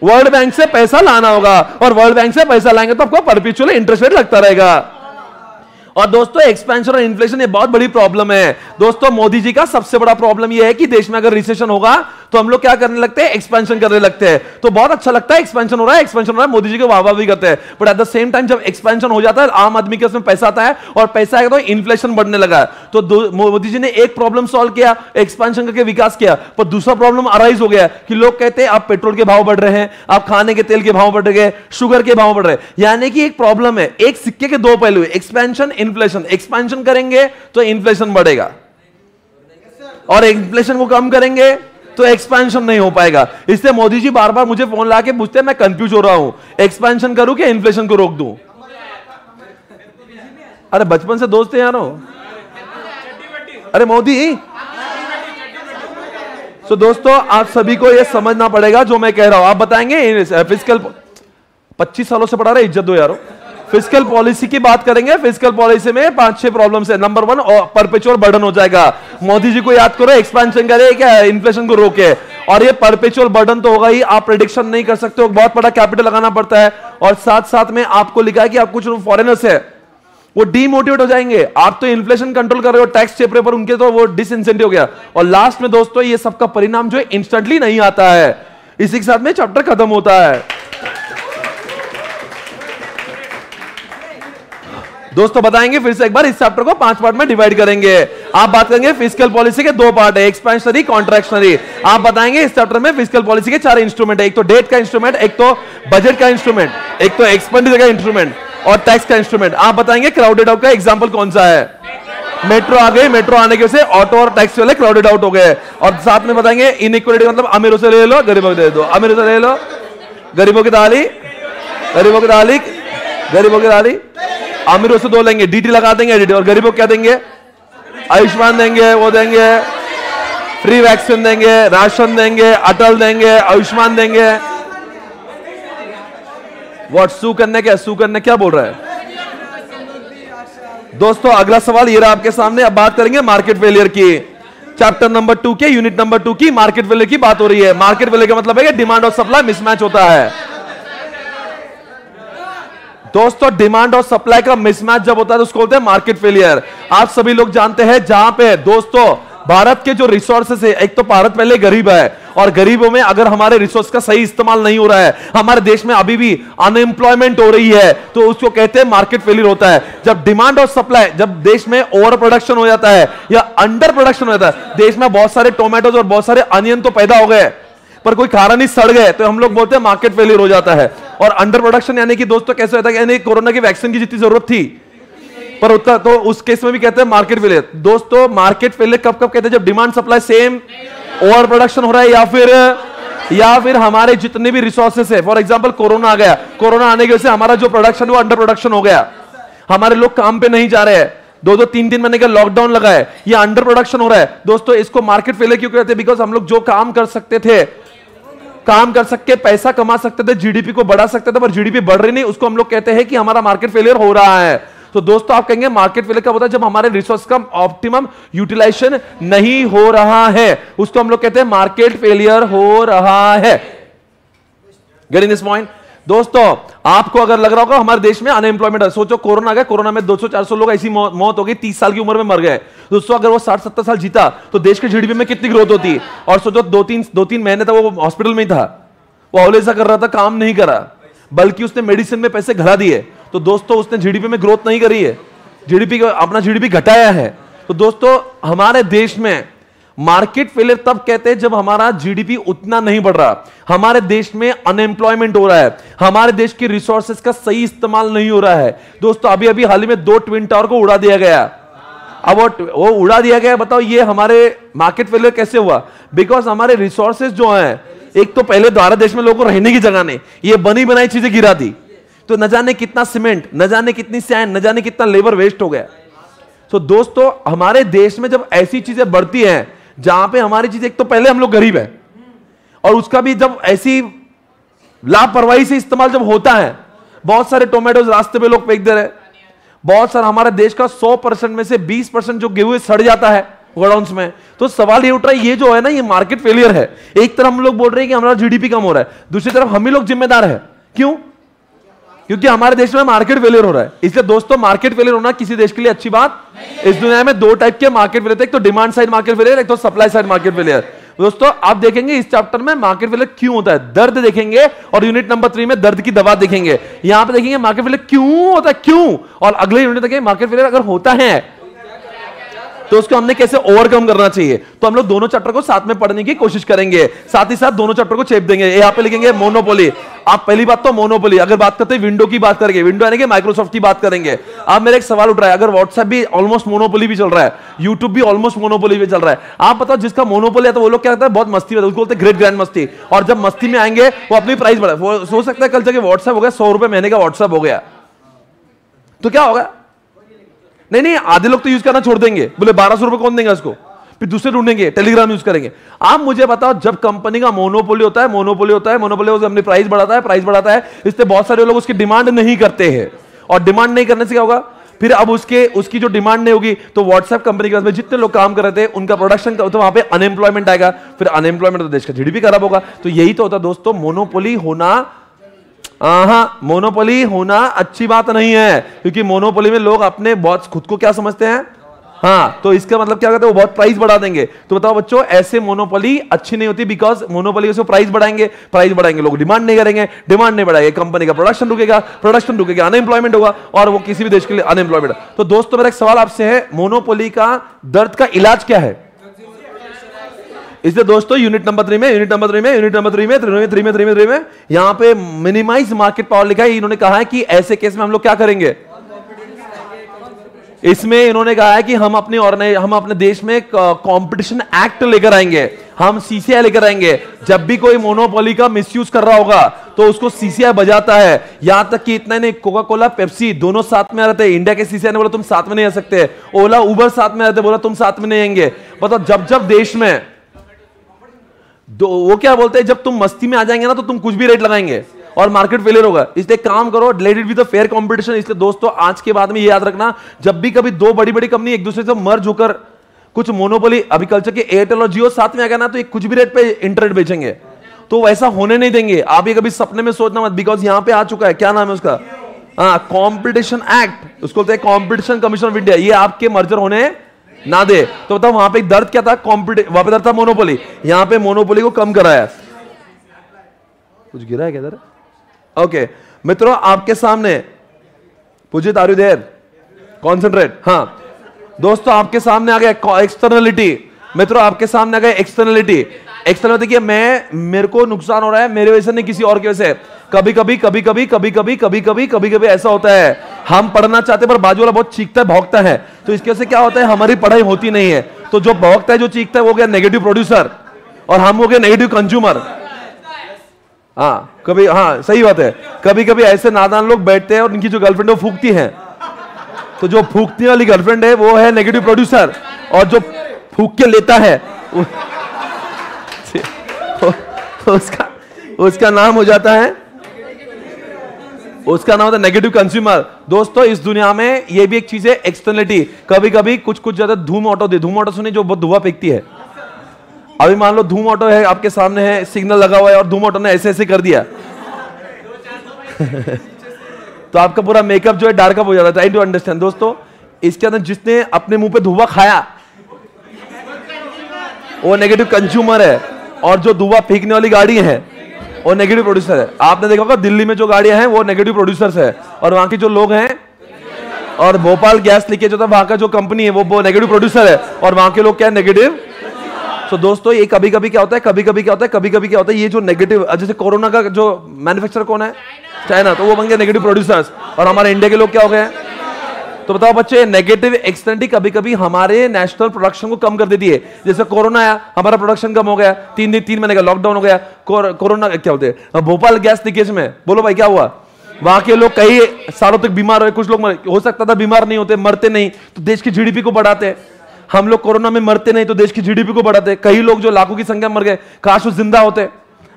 वर्ल्ड बैंक से पैसा लाना होगा, और वर्ल्ड बैंक से पैसा लाएंगे तो आपको परपेचुअल इंटरेस्ट रेट लगता रहेगा। और दोस्तों एक्सपेंशन और इन्फ्लेशन ये बहुत बड़ी प्रॉब्लम है। दोस्तों मोदी जी का सबसे बड़ा प्रॉब्लम ये है कि देश में अगर रिसेशन होगा तो हम लोग क्या करने लगते हैं, एक्सपेंशन करने लगते हैं। तो बहुत अच्छा लगता है एक्सपेंशन हो रहा है, एक्सपेंशन हो रहा है, मोदी जी को वाह भी करते हैं, but at the same time जब एक्सपेंशन हो जाता है आम आदमी के उसमें पैसा आता है और पैसा आएगा तो इन्फ्लेशन बढ़ने लगा है। तो मोदी जी ने एक प्रॉब्लम सॉल्व किया, एक्सपेंशन करके विकास किया, पर दूसरा प्रॉब्लम अराइज हो गया कि लोग कहते हैं आप पेट्रोल के भाव बढ़ रहे हैं, आप खाने के तेल के भाव बढ़ रहे हैं, शुगर के भाव बढ़ रहे हैं। यानी कि एक प्रॉब्लम है, एक सिक्के के दो पहलू, एक्सपेंशन इन्फ्लेशन। एक्सपेंशन करेंगे तो इन्फ्लेशन बढ़ेगा और इन्फ्लेशन को कम करेंगे तो एक्सपेंशन नहीं हो पाएगा। इसलिए मोदी जी बार बार मुझे फोन लाके पूछते हैं, मैं कंफ्यूज हो रहा हूं, एक्सपेंशन करूं कि इन्फ्लेशन को रोक दूं। अरे बचपन से दोस्त हैं यारो, अरे मोदी। तो दोस्तों आप सभी को यह समझना पड़ेगा जो मैं कह रहा हूं। आप बताएंगे फिस्कल 25 सालों से पढ़ा रहे, इज्जत दो यारो। फिस्कल पॉलिसी की बात करेंगे, फिस्कल पॉलिसी में 5-6 प्रॉब्लम्स है। नंबर 1 परपेचुअल बर्डन हो जाएगा। मोदी जी को याद करो, एक्सपेंशन करे क्या, इन्फ्लेशन को रोके, और ये परपेचुअल बर्डन तो होगा ही। आप प्रेडिक्शन नहीं कर सकते हो, बहुत बड़ा कैपिटल लगाना पड़ता है, और साथ साथ में आपको लिखा है कि आप कुछ फॉरेनर्स है वो डीमोटिवेट हो जाएंगे। आप तो इन्फ्लेशन कंट्रोल कर रहे हो, टैक्स चेप रहे, पर उनके तो वो डिसइंसेंटिव हो गया। और लास्ट में दोस्तों ये सबका परिणाम जो है इंस्टेंटली नहीं आता है। इसी के साथ में चैप्टर खत्म होता है। दोस्तों बताएंगे फिर से एक बार, इस चैप्टर को 5 पार्ट में डिवाइड करेंगे। आप बात करेंगे फिस्कल पॉलिसी के 2 पार्ट है, एक्सपेंशनरी, कॉन्ट्रैक्शनरी। आप बताएंगे इस चैप्टर में फिस्कल पॉलिसी के 4 इंस्ट्रूमेंट है, एक तो डेट का इंस्ट्रूमेंट, एक तो बजट का इंस्ट्रूमेंट, एक तो एक्सपेंडिचर का इंस्ट्रूमेंट और टैक्स का इंस्ट्रूमेंट। आप बताएंगे क्राउडेड आउट का एग्जांपल कौन सा है। मेट्रो आ गई, मेट्रो आने की वजह से ऑटो और टैक्सी वाले क्राउडेड आउट हो गए। और साथ में बताएंगे इनइक्वालिटी मतलब अमीरों से ले लो, गरीबों को दे दो, अमीरों से ले लो, गरीबों की थाली, गरीबों की थाली, गरीबों की थाली, अमीरों से दो लेंगे, डीटी लगा देंगे डीटी, और गरीबों को क्या देंगे? आयुष्मान देंगे, वो देंगे, फ्री वैक्सीन देंगे, राशन देंगे, अटल देंगे, आयुष्मान देंगे। व्हाट सू करने क्या बोल रहा है दोस्तों? अगला सवाल ये रहा आपके सामने। अब बात करेंगे मार्केट फेलियर की। चैप्टर नंबर 2 के यूनिट नंबर 2 की मार्केट फेलियर की बात हो रही है। मार्केट फेलियर का मतलब है कि डिमांड और सप्लाई मिसमैच होता है। दोस्तों डिमांड और सप्लाई का मिसमैच जब होता है तो उसको बोलते हैं मार्केट फेलियर। आप सभी लोग जानते हैं जहां पे दोस्तों भारत के जो रिसोर्सेस है, एक तो भारत पहले गरीब है और गरीबों में अगर हमारे रिसोर्स का सही इस्तेमाल नहीं हो रहा है, हमारे देश में अभी भी अनएम्प्लॉयमेंट हो रही है, तो उसको कहते हैं मार्केट फेलियर होता है। जब डिमांड और सप्लाई, जब देश में ओवर प्रोडक्शन हो जाता है या अंडर प्रोडक्शन हो जाता है, देश में बहुत सारे टोमेटोज और बहुत सारे अनियन तो पैदा हो गए पर कोई खा नहीं, सड़ गए, तो हम लोग बोलते हैं मार्केट फेलियर हो जाता है। और अंडर प्रोडक्शन यानी कि दोस्तों कैसे होता है, यानी कोरोना की वैक्सीन की जितनी जरूरत थी पर उतना, तो उस केस में भी कहते हैं मार्केट फेलियर। दोस्तों मार्केट फेलियर कब कब कहते हैं? जब demand supply same, over production हो रहा है या फिर हमारे जितने भी रिसोर्सेस है, फॉर एग्जांपल कोरोना आ गया, कोरोना आने की वजह से हमारा जो प्रोडक्शन वो अंडर प्रोडक्शन हो गया, हमारे लोग काम पे नहीं जा रहे हैं, 2-2, 3-3 महीने का लॉकडाउन लगा है, ये अंडर प्रोडक्शन हो रहा है। दोस्तों इसको मार्केट फेलियर क्यों कहते हैं? बिकॉज हम लोग जो काम कर सकते थे, काम कर सकते, पैसा कमा सकते थे, जीडीपी को बढ़ा सकते थे, पर जीडीपी बढ़ रही नहीं, उसको हम लोग कहते हैं कि हमारा मार्केट फेलियर हो रहा है। तो दोस्तों आप कहेंगे मार्केट फेलियर कब होता है? जब हमारे रिसोर्स का ऑप्टिमम यूटिलाइजेशन नहीं हो रहा है, उसको हम लोग कहते हैं मार्केट फेलियर हो रहा है। Getting this point? दोस्तों आपको अगर लग रहा होगा हमारे देश में अनएम्प्लॉयमेंट है, सोचो कोरोना आ गया, कोरोना में 200-400 लोग ऐसी मौत हो गई, 30 साल की उम्र में मर गए। दोस्तों अगर वो 60-70 साल जीता तो देश के जीडीपी में कितनी ग्रोथ होती? और सोचो 2-3 महीने तक वो हॉस्पिटल में ही था, वो औलेसा कर रहा था, काम नहीं करा, बल्कि उसने मेडिसिन में पैसे घला दिए, तो दोस्तों उसने जीडीपी में ग्रोथ नहीं करी है, अपना जीडीपी घटाया है। तो दोस्तों हमारे देश में मार्केट फेलियर तब कहते हैं जब हमारा जीडीपी उतना नहीं बढ़ रहा, हमारे देश में अनएम्प्लॉयमेंट हो रहा है, हमारे देश के रिसोर्सेज का सही इस्तेमाल नहीं हो रहा है। दोस्तों अभी अभी हाल ही में 2 ट्विन टावर को उड़ा दिया गया। अब वो उड़ा दिया गया, बताओ ये हमारे मार्केट फेलियर कैसे हुआ? बिकॉज हमारे रिसोर्सेज जो हैं, एक तो पहले भारत देश में लोगों को रहने की जगह नहीं, ये बनी बनाई चीजें गिरा दी, तो न जाने कितना सीमेंट, न जाने कितनी सैंड, न जाने कितना लेबर वेस्ट हो गया। तो दोस्तों हमारे देश में जब ऐसी चीजें बढ़ती हैं जहां पे हमारी चीजें, एक तो पहले हम लोग गरीब है और उसका भी जब ऐसी लापरवाही से इस्तेमाल जब होता है, बहुत सारे टोमेटोज रास्ते पे लोग फेंक दे रहे हैं, बहुत सारा हमारे देश का 100% में से 20% जो गेहूं सड़ जाता है गोडाउन्स में। तो सवाल ये उठ रहा है, ये जो है ना, ये मार्केट फेलियर है। एक तरफ हम लोग बोल रहे हैं कि हमारा जीडीपी कम हो रहा है, दूसरी तरफ हम ही लोग जिम्मेदार है। क्यों? क्योंकि हमारे देश में मार्केट फेलियर हो रहा है। इसलिए दोस्तों मार्केट फेलियर होना किसी देश के लिए अच्छी बात। इस दुनिया में 2 टाइप के मार्केट फेलियर थे, एक तो डिमांड साइड मार्केट फेलियर, एक तो सप्लाई साइड मार्केट फेलियर। दोस्तों आप देखेंगे इस चैप्टर में मार्केट फेलियर क्यों होता है, दर्द देखेंगे, और यूनिट नंबर 3 में दर्द की दवा देखेंगे। यहां पे देखेंगे मार्केट फेलियर क्यों होता है, क्यों, और अगले यूनिट देखेंगे मार्केट फेलियर अगर होता है तो उसको हमने कैसे ओवरकम करना चाहिए। तो हम लोग दोनों चैप्टर को साथ में पढ़ने की कोशिश करेंगे, साथ ही साथ दोनों चैप्टर को चेप देंगे। यहाँ पे लिखेंगे मोनोपोली। आप पहली बात तो मोनोपोली, अगर बात करते हैं विंडो की बात करेंगे, विंडो यानी कि माइक्रोसॉफ्ट की बात करेंगे। अब मेरे एक सवाल उठ रहा है, अगर व्हाट्सएप भी ऑलमोस्ट मोनोपोली भी चल रहा है, यूट्यूब भी ऑलमोस्ट मोनोपोली भी चल रहा है, आप बताओ जिसका मोनोपोली है तो वो लोग क्या करता है, बहुत मस्ती में, उसको बोलते हैं ग्रेट ग्रैंड मस्ती, और जब मस्ती में आएंगे वो अपनी प्राइस बढ़ा, सोच सकता है कल जगह व्हाट्सएप हो गया 100 रुपए महीने का व्हाट्सएप हो गया तो क्या होगा? नहीं, आधे लोग तो यूज करना छोड़ देंगे, बोले 1200 रुपए कौन देंगे उसको, फिर दूसरे ढूंढेंगे, टेलीग्राम यूज करेंगे। आप मुझे बताओ, जब कंपनी का मोनोपोली होता है, मोनोपोली अपनी प्राइस बढ़ाता है, इससे बहुत सारे लोग उसकी डिमांड नहीं करते हैं, और डिमांड नहीं करने से क्या होगा, फिर अब उसकी जो डिमांड नहीं होगी तो व्हाट्सएप कंपनी के पास में जितने लोग काम कर रहे थे उनका प्रोडक्शन तो वहां पे अनएम्प्लॉयमेंट आएगा, फिर अनएम्प्लॉयमेंट तो देश का जीडीपी खराब होगा। तो यही तो होता है दोस्तों, मोनोपोली होना, मोनोपोली होना अच्छी बात नहीं है, क्योंकि मोनोपोली में लोग अपने बहुत खुद को क्या समझते हैं, तो इसका मतलब क्या कहते हैं, वो बहुत प्राइस बढ़ा देंगे। तो बताओ बच्चों, ऐसे मोनोपोली अच्छी नहीं होती, बिकॉज मोनोपोली से प्राइस बढ़ाएंगे, लोग डिमांड नहीं करेंगे, डिमांड नहीं बढ़ाएंगे, कंपनी का प्रोडक्शन रुकेगा, अनएम्प्लॉयमेंट होगा, और वो किसी भी देश के लिए अनएम्प्लॉयमेंट। तो दोस्तों मेरा एक सवाल आपसे है, मोनोपोली का दर्द का इलाज क्या है? इसलिए दोस्तों यूनिट नंबर 3 में यहां पे मिनिमाइज मार्केट पावर लिखा है। इन्होंने कहा है कि ऐसे केस में हम लोग क्या करेंगे, इसमें इन्होंने कहा है कि हम अपने देश में कंपटीशन एक्ट लेकर आएंगे, हम सीसीआई लेकर आएंगे। जब भी कोई मोनोपोली का मिसयूज कर रहा होगा तो उसको सीसीआई बजाता है। यहां तक कि इतना नहीं, कोका कोला पेप्सी दोनों साथ में रहते हैं। इंडिया के सीसीआई ने बोला तुम साथ में नहीं आ सकते, ओला उबर साथ में रहते, बोला तुम साथ में नहीं आएंगे। बताओ, जब देश में वो क्या बोलते हैं, जब तुम मस्ती में आ जाएंगे ना तो तुम कुछ भी रेट लगाएंगे और मार्केट फेलियर होगा। इसलिए काम करो, let it be the fair competition. इसलिए दोस्तों आज के बाद में ये याद रखना, जब भी कभी दो बड़ी बड़ी कंपनी एक दूसरे से मर्ज होकर कुछ मोनोपोली, अभी कल्चर के एयरटेल और जियो साथ में आ गया ना तो एक कुछ भी रेट पे इंटरनेट बेचेंगे, तो वैसा होने नहीं देंगे। आप ये कभी सपने में सोचना मत, बिकॉज यहां पे आ चुका है, क्या नाम है उसका, कॉम्पिटिशन एक्ट, उसको बोलते हैं कॉम्पिटिशन कमीशन ऑफ इंडिया। ये आपके मर्जर होने ना दे। तो बताओ वहां पे एक दर्द क्या था, वहां पे दर्द था मोनोपोली, यहां पे मोनोपोली को कम कराया। कुछ गिरा है क्या इधर? ओके मित्रों, आपके सामने पूजित, आर यू देयर? कॉन्सेंट्रेट। हाँ दोस्तों, आपके सामने आ गया एक्सटर्नलिटी। मित्रों आपके सामने आ गया एक्सटर्नलिटी। एक्सटर्नलिटी कि मेरे को नुकसान हो रहा है मेरे वजह से नहीं, किसी और की वजह से। कभी कभी ऐसा होता है, हम पढ़ना चाहते हैं पर बाजू वाला बहुत चीखता है, भौंकता है, तो इसकी वजह से क्या होता है, हमारी पढ़ाई होती नहीं है। तो जो भौंकता है, जो चीखता है, वो गया नेगेटिव प्रोड्यूसर और हम हो गए नेगेटिव कंज्यूमर। हाँ कभी, हाँ सही बात है, कभी कभी ऐसे नादान लोग बैठते हैं और उनकी जो गर्लफ्रेंड है वो फूकती है, तो जो फूकती वाली गर्लफ्रेंड है वो है नेगेटिव प्रोड्यूसर, और जो फूक के लेता है उसका नाम हो जाता है, उसका नाम होता है नेगेटिव कंज्यूमर। दोस्तों इस दुनिया में ये भी एक चीज है एक्सटर्नलिटी। कभी कभी कुछ ज्यादा धूम ऑटो सुनी, जो बहुत धुआं फेंकती है। अभी मान लो धूम ऑटो है, आपके सामने है, सिग्नल लगा हुआ है और धूम ऑटो ने ऐसे ऐसे कर दिया तो आपका पूरा मेकअप जो है डार्क अप हो जाता है। ट्राई टू अंडरस्टैंड दोस्तों, इसके अंदर जिसने अपने मुंह पे धुआं खाया वो नेगेटिव कंज्यूमर है, और जो धुआं फेंकने वाली गाड़ी है वो नेगेटिव प्रोड्यूसर है। आपने देखा होगा दिल्ली में जो गाड़ियां हैं वो नेगेटिव प्रोड्यूसर्स है, और वहां के जो लोग हैं, और भोपाल गैस लीकेज जो था वहां का जो कंपनी है वो नेगेटिव प्रोड्यूसर है, और वहां के लोग क्या है, नेगेटिव। तो दोस्तों ये कभी कभी क्या होता है, कभी कभी क्या होता है, ये जो नेगेटिव, जैसे कोरोना का जो मैन्युफैक्चरर कौन है, चाइना, तो वो बन गया नेगेटिव प्रोड्यूसर्स, और हमारे इंडिया के लोग क्या हो गए। तो बताओ बच्चे, नेगेटिव एक्सटर्नलिटी कभी कभी हमारे नेशनल प्रोडक्शन को कम कर देती है। जैसे कोरोना आया, हमारा प्रोडक्शन कम हो गया, 3 महीने का लॉकडाउन हो गया। कोरोना क्या होते हैं, भोपाल गैस लीकेज में, बोलो भाई क्या हुआ, वहां के लोग कई सालों तक बीमार हुए, कुछ लोग हो सकता था बीमार नहीं होते, मरते नहीं, तो देश की जीडीपी को बढ़ाते। हम लोग कोरोना में मरते नहीं तो देश की जीडीपी को बढ़ाते। कई लोग जो लाखों की संख्या में मर गए, काश वो जिंदा होते,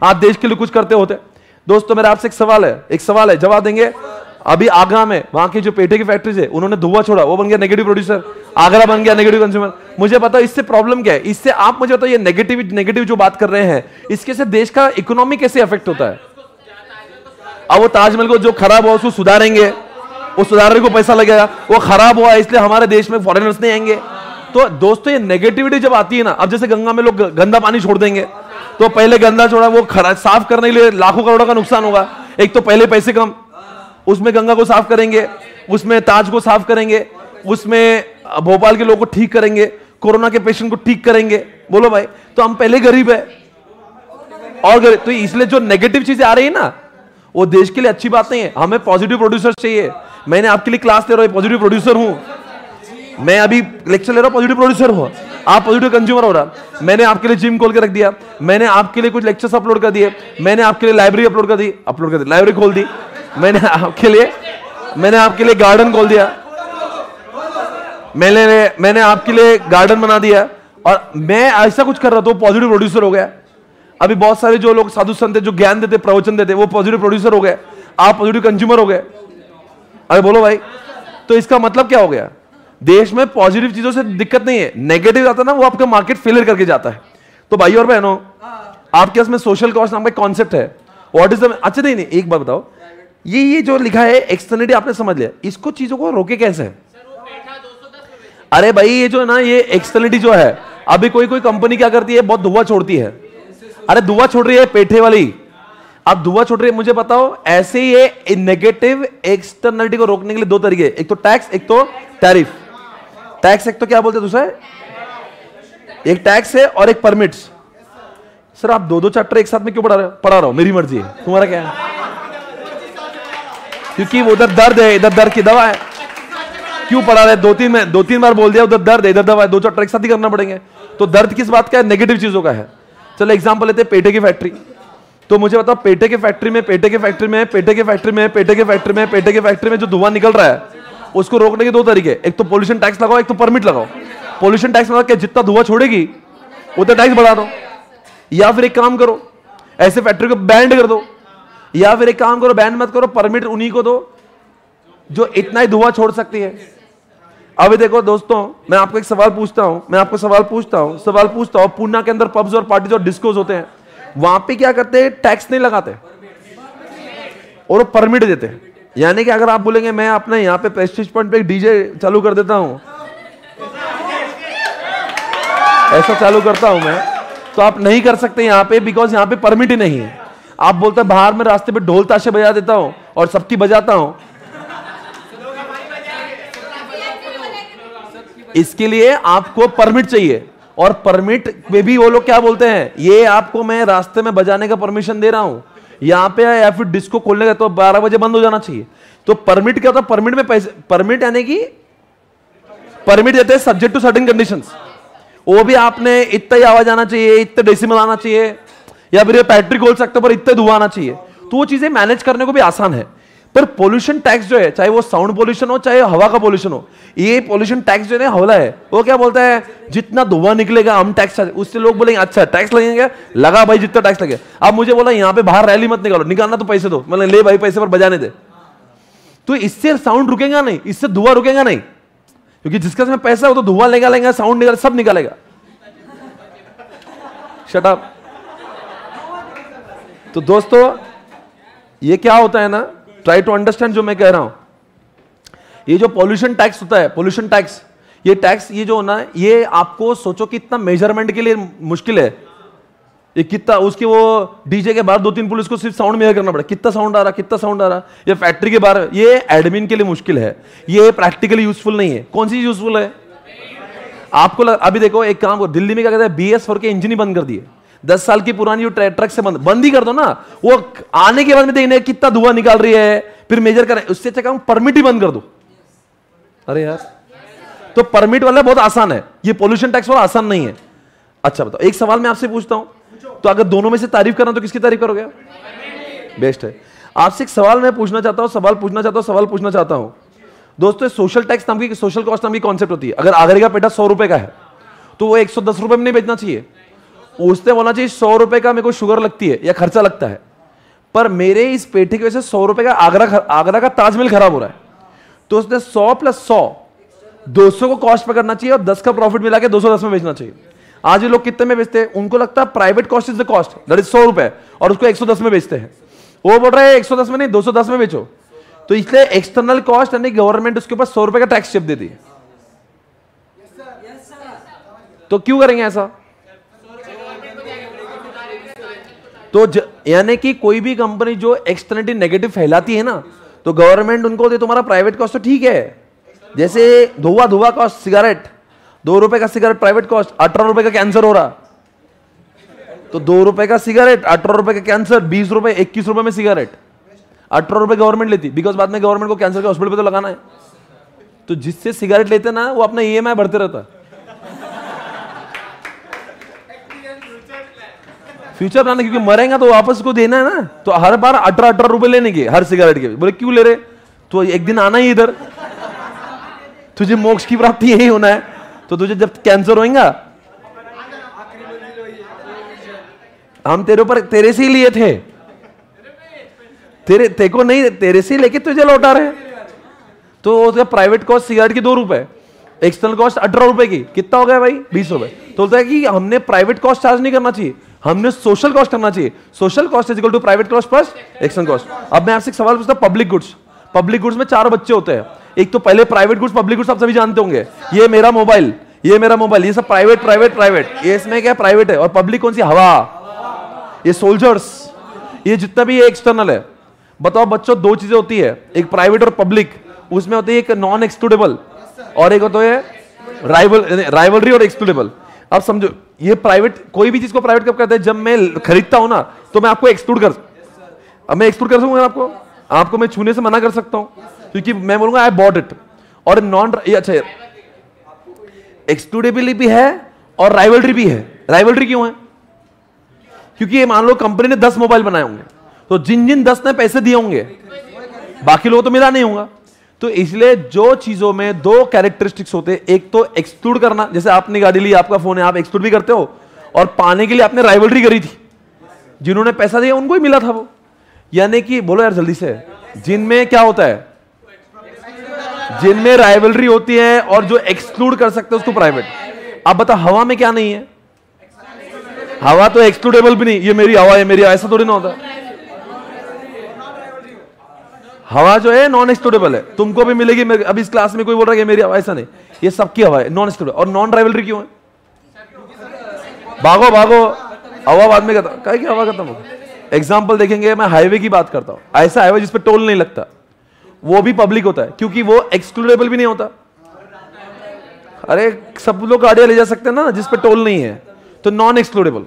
आज देश के लिए कुछ करते होते। दोस्तों मेरा आपसे एक सवाल है, जवाब देंगे। अभी आगरा में वहां की जो पेठे की फैक्ट्रीज है, उन्होंने धुआं छोड़ा, वो बन गया नेगेटिव प्रोड्यूसर, आगरा बन गया नेगेटिव कंज्यूमर। मुझे बताओ इससे प्रॉब्लम क्या है, इससे आप मुझे बताओ, ये नेगेटिव जो बात कर रहे हैं, इसके से देश का इकोनॉमी कैसे अफेक्ट होता है। अब वो ताजमहल को जो खराब हुआ उसको सुधारेंगे, वो सुधारने को पैसा लगेगा, वो खराब हुआ इसलिए हमारे देश में फॉरेनर्स नहीं आएंगे। तो दोस्तों ये नेगेटिविटी जब आती है ना, अब जैसे गंगा में लोग गंदा पानी छोड़ देंगे, तो पहले गंदा छोड़ा, वो साफ करने के लिए लाखों करोड़ों का नुकसान होगा। एक तो पहले पैसे कम, उसमें गंगा को साफ करेंगे, उसमें ताज को साफ करेंगे, उसमें भोपाल के लोगों को ठीक करेंगे, कोरोना के पेशेंट को ठीक करेंगे। बोलो भाई, तो हम पहले गरीब है और गरीब, तो इसलिए जो नेगेटिव चीजें आ रही है ना, वो देश के लिए अच्छी बात नहीं है। हमें पॉजिटिव प्रोड्यूसर चाहिए। मैंने आपके लिए क्लास ले रहा हूं, पॉजिटिव प्रोड्यूसर हूं। मैं अभी लेक्चर ले रहा हूं, पॉजिटिव प्रोड्यूसर हूं। आप पॉजिटिव कंज्यूमर हो रहा। मैंने आपके लिए जिम खोल के रख दिया, मैंने आपके लिए कुछ लेक्चर्स अपलोड कर दिए, मैंने आपके लिए लाइब्रेरी अपलोड कर दी, लाइब्रेरी खोल दी, मैंने आपके लिए गार्डन खोल दिया, मैंने आपके लिए गार्डन बना दिया, और मैं ऐसा कुछ कर रहा था, पॉजिटिव प्रोड्यूसर हो गया। अभी बहुत सारे जो लोग साधु संत जो ज्ञान देते, प्रवचन देते, वो पॉजिटिव प्रोड्यूसर हो गए, आप पॉजिटिव कंज्यूमर हो गए। अरे बोलो भाई, तो इसका मतलब क्या हो गया, देश में पॉजिटिव चीजों से दिक्कत नहीं है, नेगेटिव आता है ना, वो आपका मार्केट फेलियर करके जाता है। तो भाई और बहनों, आपके पास में सोशल कॉस्ट नाम का कॉन्सेप्ट है। व्हाट इज द, अच्छा नहीं, एक बात बताओ, ये जो लिखा है एक्सटर्नलिटी, आपने समझ लिया, इसको चीजों को रोके कैसे। अरे भाई ये जो है ना, ये एक्सटर्नलिटी जो है, अभी कोई कंपनी क्या करती है, बहुत धुआं छोड़ती है। अरे धुआं छोड़ रही है पेठे वाली, अब धुआं छोड़ रही है, मुझे बताओ, ऐसे ही ये नेगेटिव एक्सटर्नलिटी को रोकने के लिए दो तरीके, एक तो टैक्स, एक तो टैरिफ। टैक्स एक तो क्या बोलते हैं दूसरा, एक टैक्स है और एक परमिट्स। सर आप दो चैप्टर एक साथ में क्यों पढ़ा रहा हूं, मेरी मर्जी है, तुम्हारा क्या है, क्योंकि वो उधर दर्द है, इधर दर्द की दवा है। क्यों पढ़ा रहे? दो तीन बार बोल दिया, उधर दर्द इधर दवा, दो चार ट्रैक साथ ही करना पड़ेंगे। तो दर्द किस बात का है? नेगेटिव चीजों का है। चलो एग्जांपल लेते हैं पेटे की फैक्ट्री। तो मुझे बताओ पेटे के फैक्ट्री में, पेटे के फैक्ट्री में, पेटे के फैक्ट्री में, पेटे के फैक्ट्री में, पेटे के फैक्ट्री में जो धुआं निकल रहा है उसको रोकने के दो तरीके, एक तो पोल्यूशन टैक्स लगाओ, एक तो परमिट लगाओ। पोल्यूशन टैक्स लगा के जितना धुआं छोड़ेगी उतना टैक्स बढ़ा दो, या फिर एक काम करो ऐसे फैक्ट्री को बैंड कर दो, या फिर एक काम करो बैंड मत करो, परमिट उन्हीं को दो जो इतना ही धुआं छोड़ सकती है। अभी देखो दोस्तों, मैं आपको एक सवाल पूछता हूं, सवाल पूछता हूं पूना के अंदर पब्स और पार्टीज और डिस्कोज होते हैं, वहां पे क्या करते हैं? टैक्स नहीं लगाते और वो परमिट देते हैं। यानी कि अगर आप बोलेंगे मैं अपने यहाँ पे प्रेस्टीज पॉइंट पे डीजे चालू कर देता हूं, ऐसा चालू करता हूं मैं, तो आप नहीं कर सकते यहां पे, बिकॉज यहां पे परमिट ही नहीं है। आप बोलते हैं बाहर में रास्ते पे ढोल ताशे बजा देता हूं और सबकी बजाता हूं, इसके लिए आपको परमिट चाहिए। और परमिट में भी वो लोग क्या बोलते हैं, ये आपको मैं रास्ते में बजाने का परमिशन दे रहा हूं यहां पे, या फिर डिस्को खोलने का तो 12 बजे बंद हो जाना चाहिए। तो परमिट क्या होता है? परमिट में पैसे, परमिट यानी कि परमिट देते हैं सब्जेक्ट टू सर्टेन कंडीशंस। वो भी आपने इतना ही आवाज आना चाहिए, इतने डेसिमल आना चाहिए, या फिर ये फैक्ट्री खोल सकते पर इतने धुआं आना चाहिए। तो वो चीजें मैनेज करने को भी आसान है। पर पोल्यूशन टैक्स जो है, चाहे वो साउंड पोल्यूशन हो चाहे हवा का पोल्यूशन हो, ये पोल्यूशन टैक्स जो है हौला है, वो क्या बोलता है? जितना धुआं निकलेगा हम टैक्स, उससे लोग बोलेंगे अच्छा टैक्स लगेंगे, लगा भाई जितना टैक्स लगे। अब मुझे बोला यहाँ पे बाहर रैली मत निकालो, निकालना तो पैसे दो, मतलब ले भाई पैसे पर बजाने दे। तो इससे साउंड रुकेगा नहीं, इससे धुआं रुकेगा नहीं, क्योंकि जिसके पास पैसा हो तो धुआं लेगा, साउंड निकाल, सब निकालेगा। Shut up. तो दोस्तों ये क्या होता है ना, ट्राई टू अंडरस्टैंड जो मैं कह रहा हूं। ये जो पॉल्यूशन टैक्स होता है, पॉल्यूशन टैक्स, ये टैक्स ये जो होना है, ये आपको सोचो कितना मेजरमेंट के लिए मुश्किल है। ये कितना, उसके वो डीजे के बाहर 2-3 पुलिस को सिर्फ साउंड मेजर करना पड़ा, कितना साउंड आ रहा, कितना साउंड आ रहा। ये फैक्ट्री के बाहर, ये एडमिन के लिए मुश्किल है, ये प्रैक्टिकली यूजफुल नहीं है। कौन सी यूजफुल है आपको? अभी देखो एक काम करो, दिल्ली में क्या कहते हैं, BS4 के इंजन ही बंद कर दिए। 10 साल की पुरानी जो ट्रक से बंद ही कर दो ना, वो आने के बाद में देखने कितना धुआं निकाल रही है, फिर मेजर करें, उससे अच्छा काम परमिट ही बंद कर दो। अरे यार, तो परमिट वाला बहुत आसान है, ये पोल्यूशन टैक्स वाला आसान नहीं है। अच्छा बताओ, एक सवाल मैं आपसे पूछता हूं, तो अगर दोनों में से तारीफ करना तो किसकी तारीफ करोगे? बेस्ट है। आपसे एक सवाल मैं पूछना चाहता हूं, दोस्तों सोशल टैक्स नाम की, सोशल कॉस्ट नाम की कॉन्सेप्ट होती है। अगर आगरे का पेटा 100 रुपए का है तो वो 110 रुपए में नहीं बेचना चाहिए, उसने बोलना चाहिए 100 रुपए का मेरे को शुगर लगती है या खर्चा लगता है, पर मेरे इस पेठे की वजह से 100 रुपए का आगरा का ताजमहल खराब हो रहा है, तो उसने 100 + 100 200 को कॉस्ट पकड़ना चाहिए और 10 का प्रॉफिट मिला के 210 में बेचना चाहिए। आज ये लोग कितने में बेचते हैं? उनको लगता है private cost is the cost, that is 100 रुपए, और उसको 110 में बेचते हैं। वो बोल रहे हैं 110 में नहीं 210 में बेचो। तो इसलिए एक्सटर्नल कॉस्ट यानी गवर्नमेंट उसके ऊपर 100 रुपए का टैक्स शिफ्ट देती है। तो क्यों करेंगे ऐसा? तो यानी कि कोई भी कंपनी जो एक्सटर्नलिटी नेगेटिव फैलाती है ना, तो गवर्नमेंट उनको दे, तुम्हारा प्राइवेट कॉस्ट तो ठीक है, जैसे धुआं कॉस्ट, सिगरेट 2 रुपए का सिगरेट प्राइवेट कॉस्ट, 18 रुपए का कैंसर हो रहा, तो 2 रुपए का सिगरेट, 18 रुपए का कैंसर, 20 रुपए 21 रुपए में सिगरेट, 18 रुपए गवर्नमेंट लेती, बिकॉज बाद में गवर्नमेंट को कैंसर के हॉस्पिटल पे तो लगाना है। तो जिससे सिगरेट लेते ना वो अपना EMI भरते रहता, फ्यूचर प्लान, क्योंकि मरेगा तो वापस को देना है ना, तो हर बार 18 रुपए लेने के हर सिगरेट के। बोले क्यों ले रहे? तो एक दिन आना ही इधर, तुझे मोक्ष की प्राप्ति यही होना है, तो तुझे जब कैंसर होएगा, हम तेरे ऊपर तेरे से ही लिए थे, तेरे को नहीं, तेरे से ही लेके तुझे लौटा रहे। तो उसका प्राइवेट कॉस्ट सिगरेट की 2 रुपए, एक्सटर्नल कॉस्ट 18 रुपए की, कितना हो गया भाई? 20 रुपए। तो बोलता है कि हमने प्राइवेट कॉस्ट चार्ज नहीं करना चाहिए, हमने सोशल कॉस्ट करना चाहिए। Social cost is equal to private cost plus external cost. अब मैं आपसे एक सवाल पूछता हूं, पब्लिक गुड्स, पब्लिक गुड्स में 4 बच्चे होते हैं। एक तो पहले प्राइवेट गुड्स, पब्लिक गुड्स आप सभी जानते होंगे, ये मेरा मोबाइल, ये मेरा मोबाइल, ये सब प्राइवेट प्राइवेट प्राइवेट, ये इसमें क्या प्राइवेट है। और पब्लिक कौन सी? हवा, ये सोल्जर्स, ये जितना भी ये एक्सटर्नल है। बताओ बच्चों, 2 चीजें होती है, एक प्राइवेट और पब्लिक, उसमें होती है एक नॉन एक्सक्लूडेबल और एक होता है राइवलरी और एक्सक्लूडेबल। अब समझो, ये प्राइवेट, कोई भी चीज को प्राइवेट कब कहते हैं? जब मैं खरीदता हूं ना तो मैं आपको एक्सक्लूड कर, अब मैं एक्सक्लूड कर सकूंगा आपको मैं छूने से मना कर सकता हूं, क्योंकि मैं बोलूंगा आई बॉट इट, और नॉन, अच्छा एक्सक्लूडेबिलिटी भी है और राइवलरी भी है। राइवलरी क्यों है? क्योंकि ये मान लो कंपनी ने 10 मोबाइल बनाए होंगे, तो जिन जिन 10 ने पैसे दिए होंगे बाकी लोगों तो मिला नहीं होगा। तो इसलिए जो चीजों में 2 कैरेक्टरिस्टिक्स होते हैं, एक तो एक्सक्लूड करना, जैसे आपने गाड़ी ली, आपका फोन है, आप एक्सक्लूड भी करते हो, और पाने के लिए आपने राइवलरी करी थी, जिन्होंने पैसा दिया उनको ही मिला था वो। यानी कि बोलो यार जल्दी से, जिनमें क्या होता है, जिनमें राइवलरी होती है और जो एक्सक्लूड कर सकते हैं उसको प्राइवेट। अब बता हवा में क्या नहीं है? हवा तो एक्सक्लूडेबल भी नहीं, ये मेरी हवा है, मेरी ऐसा थोड़ी ना होता। हवा जो है नॉन एक्सक्लूडेबल है, तुमको भी मिलेगी। अब इस क्लास में कोई बोल रहा है मेरी हवा, ऐसा नहीं, ये सबकी हवा है, नॉन एक्सक्लूडेबल। और नॉन राइवलरी क्यों है? भागो भागो, हवा बाद में खत्म, क्या हवा खत्म हो। एग्जाम्पल देखेंगे, मैं हाईवे की बात करता हूं, ऐसा हाईवे जिसपे टोल नहीं लगता, वो भी पब्लिक होता है क्योंकि वो एक्सक्लूडेबल भी नहीं होता। अरे सब लोग गाड़ियां ले जा सकते हैं ना जिसपे टोल नहीं है, तो नॉन एक्सक्लूडेबल।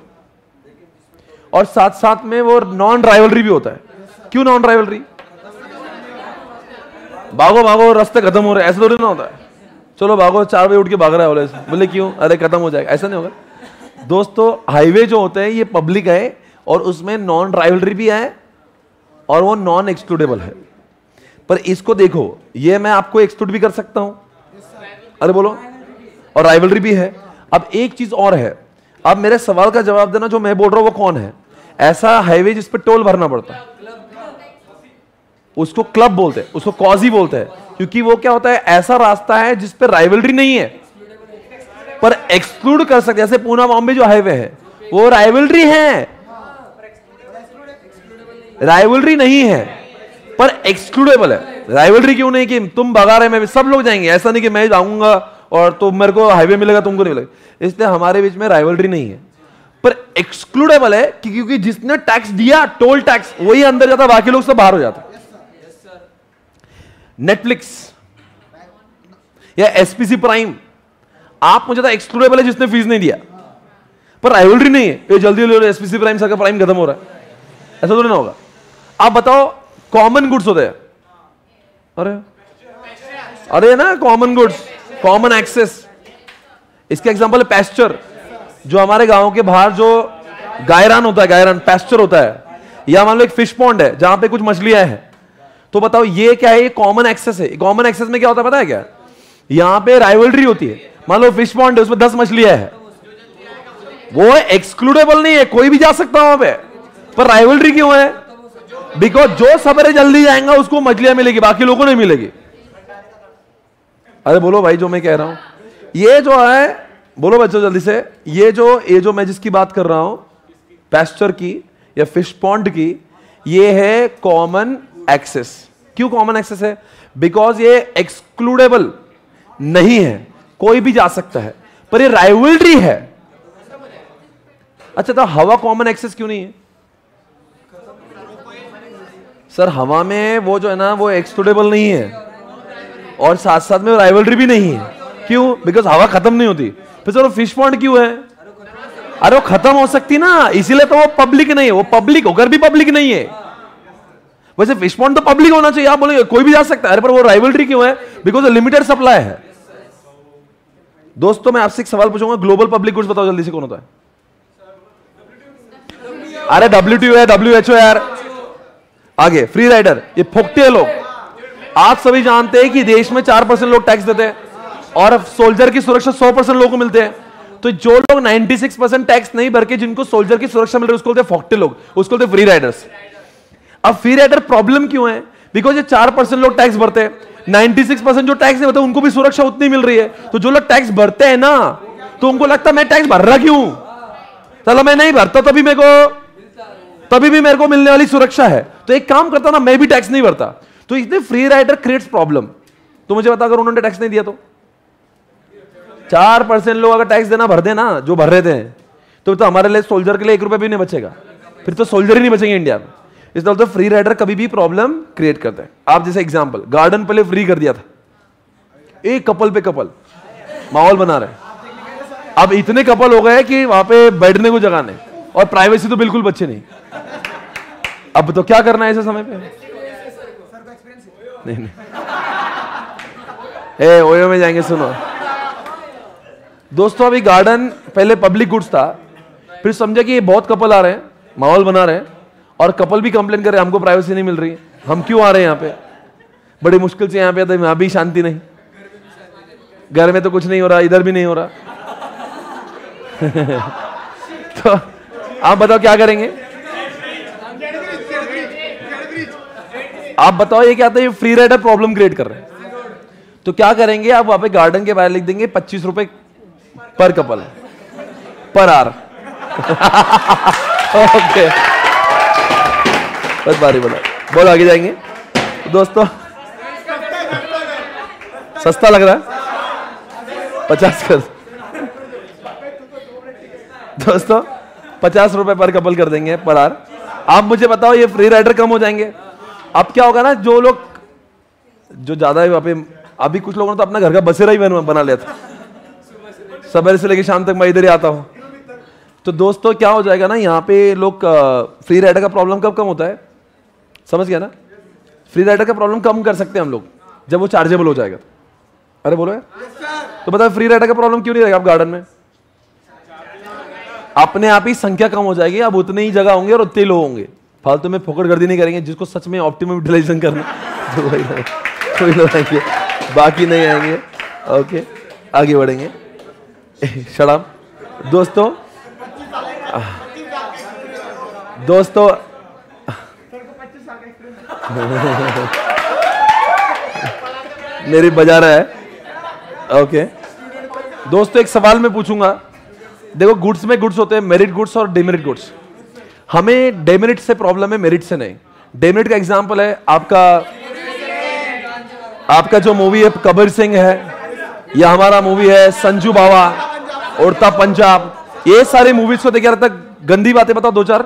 और साथ साथ में वो नॉन राइवलरी भी होता है। क्यों नॉन राइवलरी? भागो भागो रास्ते खत्म हो रहे, ऐसा थोड़ी ना होता है। चलो भागो, 4 बजे उठ के भाग रहा है, बोले क्यों? अरे खत्म हो जाएगा, ऐसा नहीं होगा दोस्तों। हाईवे जो होते हैं ये पब्लिक है और उसमें नॉन राइवलरी भी है और वो नॉन एक्सक्लूडेबल है। पर इसको देखो, ये मैं आपको एक्सक्लूड भी कर सकता हूं, अरे बोलो, और राइवलरी भी है। अब एक चीज और है, अब मेरे सवाल का जवाब देना, जो मैं बोल रहा हूं वो कौन है? ऐसा हाईवे जिस पे टोल भरना पड़ता है उसको क्लब बोलते हैं, उसको कॉजी बोलते हैं, क्योंकि वो क्या होता है, ऐसा रास्ता है जिस पे राइवलरी नहीं है पर एक्सक्लूड कर सकते। जैसे पूना बॉम्बे जो हाईवे है वो राइवलरी है, राइवलरी नहीं है पर एक्सक्लूडेबल है। राइवलरी क्यों नहीं? कि तुम भगा रहे, मैं सब लोग जाएंगे, ऐसा नहीं कि मैं जाऊंगा और तो मेरे को हाईवे मिलेगा तुमको नहीं मिलेगा। इसलिए हमारे बीच में राइवलरी नहीं है, पर एक्सक्लूडेबल है क्योंकि जिसने टैक्स दिया, टोल टैक्स, वही अंदर जाता, बाकी लोग सब बाहर हो जाते। नेटफ्लिक्स या एसपीसी प्राइम, आप मुझे तो एक्सक्लूडेबल है जिसने फीस नहीं दिया, पर राइवलरी नहीं है। ये जल्दी एसपीसी प्राइम का प्राइम खत्म हो रहा है, ऐसा तो नहीं होगा। आप बताओ, कॉमन गुड्स होते हैं, अरे ना कॉमन गुड्स, कॉमन एक्सेस, इसका एग्जांपल है पैस्चर, जो हमारे गांव के बाहर जो गायरान होता है, गायरान पैस्चर होता है, या मान लो एक फिश पॉन्ड है जहां पे कुछ मछलियां हैं, तो बताओ ये क्या है? ये कॉमन एक्सेस है। कॉमन एक्सेस में क्या होता है पता है क्या? यहां पे राइवलरी होती है। मान लो फिश पॉन्ड है, उसमें 10 मछलियां है, वो एक्सक्लूडेबल नहीं है, कोई भी जा सकता है वहां पे, पर राइवलरी क्यों है? बिकॉज जो सबरे जल्दी जाएगा उसको मछलियां मिलेगी, बाकी लोगों को नहीं मिलेगी। अरे बोलो भाई जो मैं कह रहा हूं, ये जो है, बोलो बच्चों जल्दी से, ये जो मैं जिसकी बात कर रहा हूं, पैस्चर की या फिश पॉन्ड की, ये है कॉमन एक्सेस। क्यों कॉमन एक्सेस है? बिकॉज ये एक्सक्लूडेबल नहीं है, कोई भी जा सकता है, पर ये राइवलरी है। अच्छा तो हवा कॉमन एक्सेस क्यों नहीं है? सर हवा में वो जो है ना वो एक्सक्लूडेबल नहीं है और साथ साथ में राइवलरी भी नहीं है। क्यों? बिकॉज हवा खत्म नहीं होती। फिर चलो फिश पॉन्ड क्यों है? अरे वो खत्म हो सकती ना, इसीलिए तो वो पब्लिक नहीं है। वो पब्लिक होकर भी पब्लिक नहीं है। वैसे फिश पॉन्ड तो पब्लिक होना चाहिए, आप बोलेंगे कोई भी जा सकता है, अरे पर वो राइवलरी क्यों है? बिकॉज लिमिटेड सप्लाई है। दोस्तों मैं आपसे एक सवाल पूछूंगा, ग्लोबल पब्लिक गुड्स बताओ जल्दी से कौन होता है? अरे WTO है, WHO है यार। आगे फ्री राइडर, ये फोकटे लोग। आप सभी जानते हैं कि देश में 4% लोग टैक्स देते हैं और सोल्जर की सुरक्षा 100% लोगों को मिलते हैं। तो जो लोग 96% टैक्स नहीं भर के जिनको सोल्जर की सुरक्षा मिल रही है उसको बोलते हैं फोकटे लोग, उसको बोलते हैं फ्री राइडर्स। अब फ्री राइडर प्रॉब्लम क्यों है? बिकॉज ये 4% लोग टैक्स भरते हैं, 96% जो टैक्स नहीं भरते उनको भी सुरक्षा उतनी मिल रही है। तो जो लोग टैक्स भरते हैं ना, तो उनको लगता है मैं टैक्स भर रहा क्यों, चलो मैं नहीं भरता तभी भी मेरे को मिलने वाली सुरक्षा है, तो एक काम करता ना, मैं भी टैक्स नहीं भरता। तो इसलिए फ्री राइडर क्रिएट्स प्रॉब्लम। तो मुझे बता, अगर उन्होंने टैक्स नहीं दिया तो 4% लोग अगर टैक्स देना भर देना जो भर रहे थे, तो हमारे लिए सोल्जर के लिए 1 रुपया भी नहीं बचेगा, फिर तो सोल्जर ही नहीं बचेंगे इंडिया में। इसलिए तो फ्री राइडर कभी भी प्रॉब्लम क्रिएट करते हैं। आप जैसे एग्जांपल, गार्डन पहले फ्री कर दिया था, एक कपल पे कपल माहौल बना रहे, अब इतने कपल हो गए कि वहां पे बैठने को जगह नहीं और प्राइवेसी तो बिल्कुल बच्चे नहीं। अब तो क्या करना है ऐसे समय पे? नहीं ओयो में जाएंगे। सुनो दोस्तों, अभी गार्डन पहले पब्लिक गुड्स था, फिर समझा कि ये बहुत कपल आ रहे हैं, माहौल बना रहे हैं, और कपल भी कंप्लेन कर रहे हैं हमको प्राइवेसी नहीं मिल रही है, हम क्यों आ रहे हैं यहाँ पे, बड़ी मुश्किल से यहाँ पे आते हैं, यहाँ भी शांति नहीं, घर में तो कुछ नहीं हो रहा, इधर भी नहीं हो रहा। तो आप बताओ क्या करेंगे? आप बताओ, ये क्या आता है? ये फ्री राइडर प्रॉब्लम क्रिएट कर रहे हैं। तो क्या करेंगे आप? वहां पे गार्डन के बाहर लिख देंगे 25 रुपए पर कपल पर आर। ओके, बस बारी बोला, बोलो आगे जाएंगे। दोस्तों सस्ता लग रहा है, 50 कर दोस्तों, 50 रुपए पर कपल कर देंगे पर आर। आप मुझे बताओ, ये फ्री राइडर कम हो जाएंगे। अब क्या होगा ना, जो लोग जो ज्यादा वहां पे, अभी कुछ लोगों ने तो अपना घर का बसेरा ही बना लिया था, सवेरे से लेकर शाम तक मैं इधर ही आता हूं। तो दोस्तों क्या हो जाएगा ना, यहाँ पे लोग फ्री राइडर का प्रॉब्लम कब कम होता है, समझ गया ना? फ्री राइडर का प्रॉब्लम कम कर सकते हैं हम लोग जब वो चार्जेबल हो जाएगा। अरे बोलो यार, तो बताओ फ्री राइडर का प्रॉब्लम क्यों नहीं रहेगा? आप गार्डन में अपने आप ही संख्या कम हो जाएगी, अब उतनी ही जगह होंगे और उतने लोग होंगे, फालतू में फोकट गर्दी नहीं करेंगे। जिसको सच में ऑप्टिमम यूटिलाइजेशन करना तो वही कोई लोग आएंगे, बाकी नहीं आएंगे। ओके, आगे बढ़ेंगे। शराब दोस्तों, दोस्तों मेरी बजा रहा है। ओके दोस्तों, एक सवाल मैं पूछूंगा। देखो, गुड्स में गुड्स होते हैं, मेरिट गुड्स और डिमेरिट गुड्स। हमें डेमेरिट से प्रॉब्लम है, मेरिट से नहीं। डेमेरिट का एग्जांपल है आपका जो मूवी है कबीर सिंह है, या हमारा मूवी है संजू बाबा, उड़ता पंजाब, ये सारी मूवीज को देखिए तक गंदी बातें बताओ, 2-4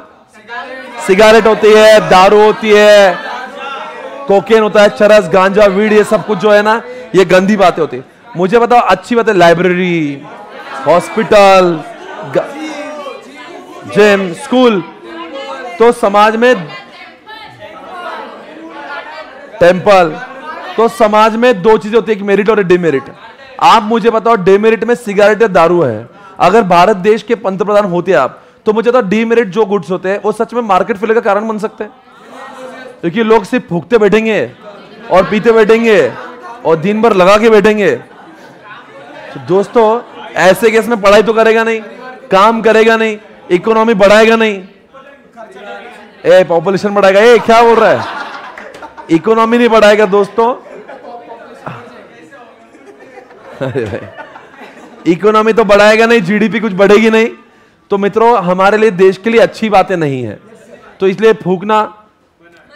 सिगरेट होती है, दारू होती है, कोकेन होता है, चरस, गांजा, वीड, ये सब कुछ जो है ना, ये गंदी बातें होती है। मुझे बताओ अच्छी बातें, लाइब्रेरी, हॉस्पिटल, जिम, स्कूल, तो समाज में टेंपल, तो समाज में दो चीजें होती है, एक मेरिट और एक डिमेरिट। आप मुझे बताओ, डिमेरिट में सिगरेट या दारू है, अगर भारत देश के पंतप्रधान होते आप, तो मुझे बताओ डिमेरिट जो गुड्स होते हैं वो सच में मार्केट फेलियर का कारण बन सकते हैं? क्योंकि लोग सिर्फ फूकते बैठेंगे और पीते बैठेंगे और दिन भर लगा के बैठेंगे। तो दोस्तों ऐसे केस में पढ़ाई तो करेगा नहीं, काम करेगा नहीं, इकोनॉमी बढ़ाएगा नहीं, पॉपुलेशन बढ़ाएगा। क्या बोल रहा है? इकोनॉमी नहीं बढ़ाएगा दोस्तों। अरे भाई, इकोनॉमी तो बढ़ाएगा नहीं, जीडीपी कुछ बढ़ेगी नहीं, तो मित्रों हमारे लिए, देश के लिए अच्छी बातें नहीं है। तो इसलिए फूकना,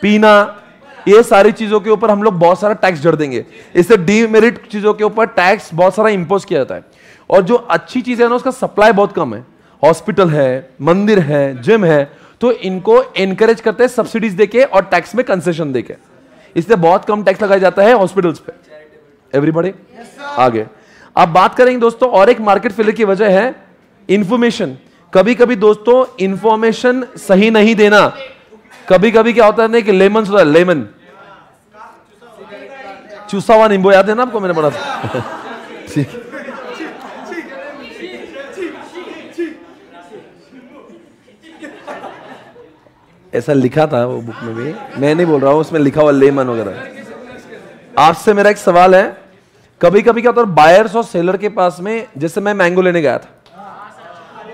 पीना, ये सारी चीजों के ऊपर हम लोग बहुत सारा टैक्स जड़ देंगे। इससे डीमेरिट चीजों के ऊपर टैक्स बहुत सारा इंपोज किया जाता है, और जो अच्छी चीजें है ना उसका सप्लाई बहुत कम है। हॉस्पिटल है, मंदिर है, जिम है, तो इनको एनकरेज करते हैं सब्सिडीज देके और टैक्स में कंसेशन देके, इसलिए बहुत कम टैक्स लगाया जाता है हॉस्पिटल्स पे। एवरीबॉडी आगे अब बात करेंगे दोस्तों, और एक मार्केट फेलियर की वजह है इंफॉर्मेशन। कभी कभी दोस्तों इंफॉर्मेशन सही नहीं देना। कभी कभी क्या होता है ना कि लेमन होता है, लेमन चूसा हुआ नींबू, याद है ना आपको, मैंने पढ़ा था। ठीक, ऐसा लिखा था वो बुक में भी, मैं नहीं बोल रहा हूं, उसमें लिखा हुआ लेमन वगैरह। आपसे मेरा एक सवाल है, कभी कभी क्या होता है बायर्स और सेलर के पास में, जैसे मैं मैंगो लेने गया था,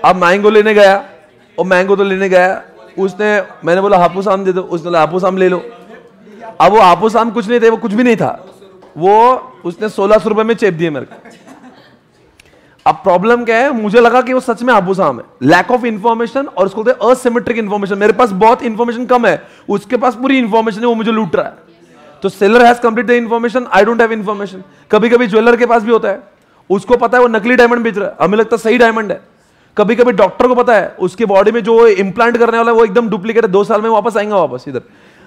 अब मैंगो लेने गया और मैंगो तो लेने गया, उसने, मैंने बोला हापुस आम दे दो, उसने बोला हापुस आम ले लो। अब वो हापुस आम कुछ नहीं थे, वो कुछ भी नहीं था, वो उसने 1600 रुपए में चेप दिए मेरे को। अब प्रॉब्लम क्या है, मुझे लगा कि वो सच में हापुस आम है। लैक ऑफ इंफॉर्मेशन, और उसको बोलते हैं असिमेट्रिक इंफॉर्मेशन। मेरे पास बहुत इंफॉर्मेशन कम है, उसके पास पूरी इंफॉर्मेशन है, वो मुझे लूट रहा है। तो seller has complete the information, I don't have information. कभी कभी ज्वेलर के पास भी होता है, उसको पता है वो नकली डायमंड बेच रहा है, हमें लगता है सही डायमंड है। कभी कभी डॉक्टर को पता है उसकी बॉडी में जो इंप्लांट करने वाला है वो एकदम डुप्लीकेट है, 2 साल में वापस आएंगे वापस इधर,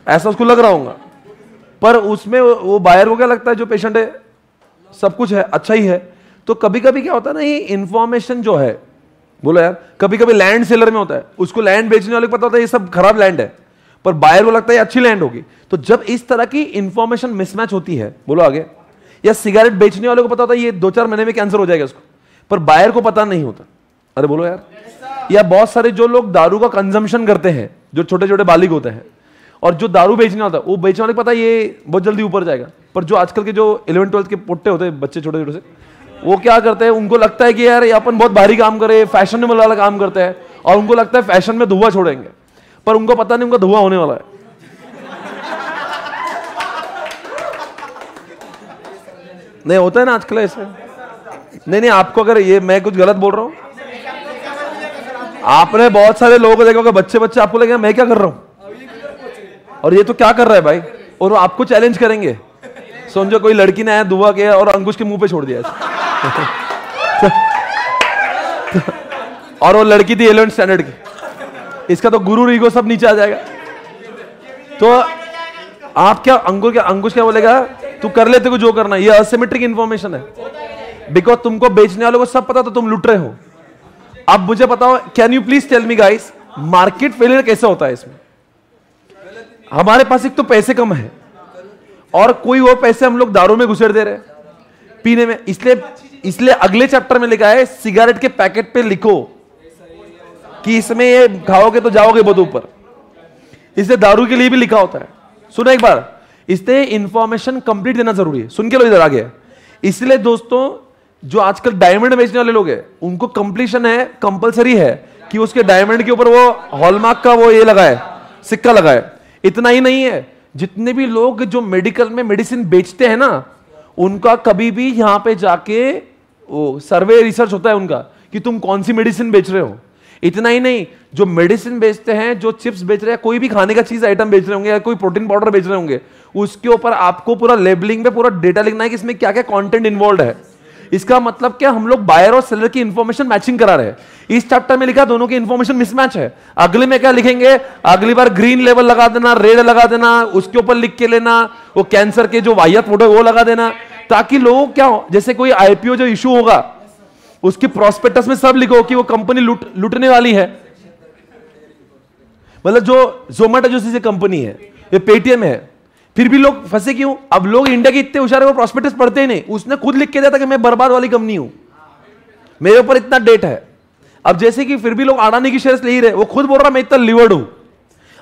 ऐसा उसको लग रहा होगा। पर उसमें वो बायर को क्या लगता है, जो पेशेंट है सब कुछ है, अच्छा ही है। तो कभी कभी क्या होता है ना, ये इंफॉर्मेशन जो है, बोलो यार, कभी कभी लैंड सेलर में होता है, उसको लैंड बेचने वाले को पता होता है ये सब खराब लैंड है, पर बायर को लगता है ये अच्छी लैंड होगी। तो जब इस तरह की इंफॉर्मेशन मिसमैच होती है, बोलो आगे, या सिगरेट बेचने वाले को पता होता है ये 2-4 महीने में कैंसर हो जाएगा उसको, पर बायर को पता नहीं होता। अरे बोलो यार। या बहुत सारे जो लोग दारू का कंजम्पशन करते हैं, जो छोटे छोटे बालिग होते हैं, और जो दारू बेचने होता है वो बेचने वाले को पता है ये बहुत जल्दी ऊपर जाएगा, पर जो आजकल के जो 11-12 के पोट्टे होते हैं बच्चे छोटे छोटे से, वो क्या करते हैं, उनको लगता है कि यार ये अपन बहुत भारी काम करे, फैशनेबल वाला काम करते हैं, और उनको लगता है फैशन में धुआं छोड़ेंगे, पर उनको पता नहीं उनका धुआं होने वाला है। नहीं होता है ना आजकल ऐसे। नहीं, आपको अगर ये मैं कुछ गलत बोल रहा हूं, आपने बहुत सारे लोगों को देखा होगा, बच्चे आपको लगेगा मैं क्या कर रहा हूं और ये तो क्या कर रहा है भाई, और वो आपको चैलेंज करेंगे। समझो कोई लड़की ने आया धुआं किया और अंकुश के मुंह पे छोड़ दिया और वो लड़की थी 11th स्टैंडर्ड की, इसका तो गुरु ईगो सब नीचे आ जाएगा। तो आप क्या अंकुश क्या बोलेगा, तू कर लेते को जो करना, ये असिमेट्रिक इंफॉर्मेशन है, बिकॉज तुमको बेचने वालों को सब पता तो तुम लुट रहे हो। अब मुझे बताओ, can you please tell me guys, market failure कैसे होता है इसमें? हमारे पास एक तो पैसे कम है और कोई वो पैसे हम लोग दारू में घुसेड़ दे रहे हैं, पीने में। इसलिए अगले चैप्टर में लिखा है सिगरेट के पैकेट पे लिखो कि इसमें ये खाओगे तो जाओगे बहुत ऊपर। इसलिए दारू के लिए भी लिखा होता है। सुनो एक बार, इसलिए इंफॉर्मेशन कंप्लीट देना जरूरी है। सुन के लो इधर आगे। इसलिए दोस्तों, जो आजकल डायमंड बेचने वाले लोग हैं उनको कंप्लीशन है, कंपलसरी है कि उसके डायमंड के ऊपर वो हॉलमार्क का वो ये लगाए, सिक्का लगाए। इतना ही नहीं है, जितने भी लोग जो मेडिकल में मेडिसिन बेचते हैं ना, उनका कभी भी यहां पे जाके वो सर्वे रिसर्च होता है उनका कि तुम कौन सी मेडिसिन बेच रहे हो। इतना ही नहीं, जो मेडिसिन बेचते हैं, जो चिप्स बेच रहे हैं, कोई भी खाने का चीज आइटम बेच रहे होंगे या कोई प्रोटीन पाउडर बेच रहे होंगे, उसके ऊपर आपको पूरा लेबलिंग में पूरा डेटा लिखना है कि इसमें क्या क्या कंटेंट इन्वॉल्व है। इसका मतलब क्या, हम लोग बायर और सेलर की इंफॉर्मेशन मैचिंग करा रहे हैं। इस चैप्टर में लिखा दोनों की इंफॉर्मेशन मिसमैच है। अगले में क्या लिखेंगे, अगली बार ग्रीन लेवल लगा देना, रेड लगा देना, उसके ऊपर लिख के लेना वो कैंसर के जो वाहियात फोटो वो लगा देना, ताकि लोग क्या हो, जैसे कोई आईपीओ जो इशू होगा उसकी प्रोस्पेक्टस में सब लिखो कि वो कंपनी लूटने वाली है। मतलब जो जोमेटो जैसी कंपनी है, ये पेटीएम है, फिर भी लोग फंसे क्यों? अब लोग इंडिया के इतने होशियार है, वो प्रोस्पेक्टस पढ़ते ही नहीं। उसने खुद लिख के दिया था कि मैं बर्बाद वाली कंपनी हूं, मेरे ऊपर इतना डेट है। अब जैसे कि फिर भी लोग अडानी की शेयर्स ले ही रहे, वो खुद बोल रहा मैं इतना लिवर्ड हूं।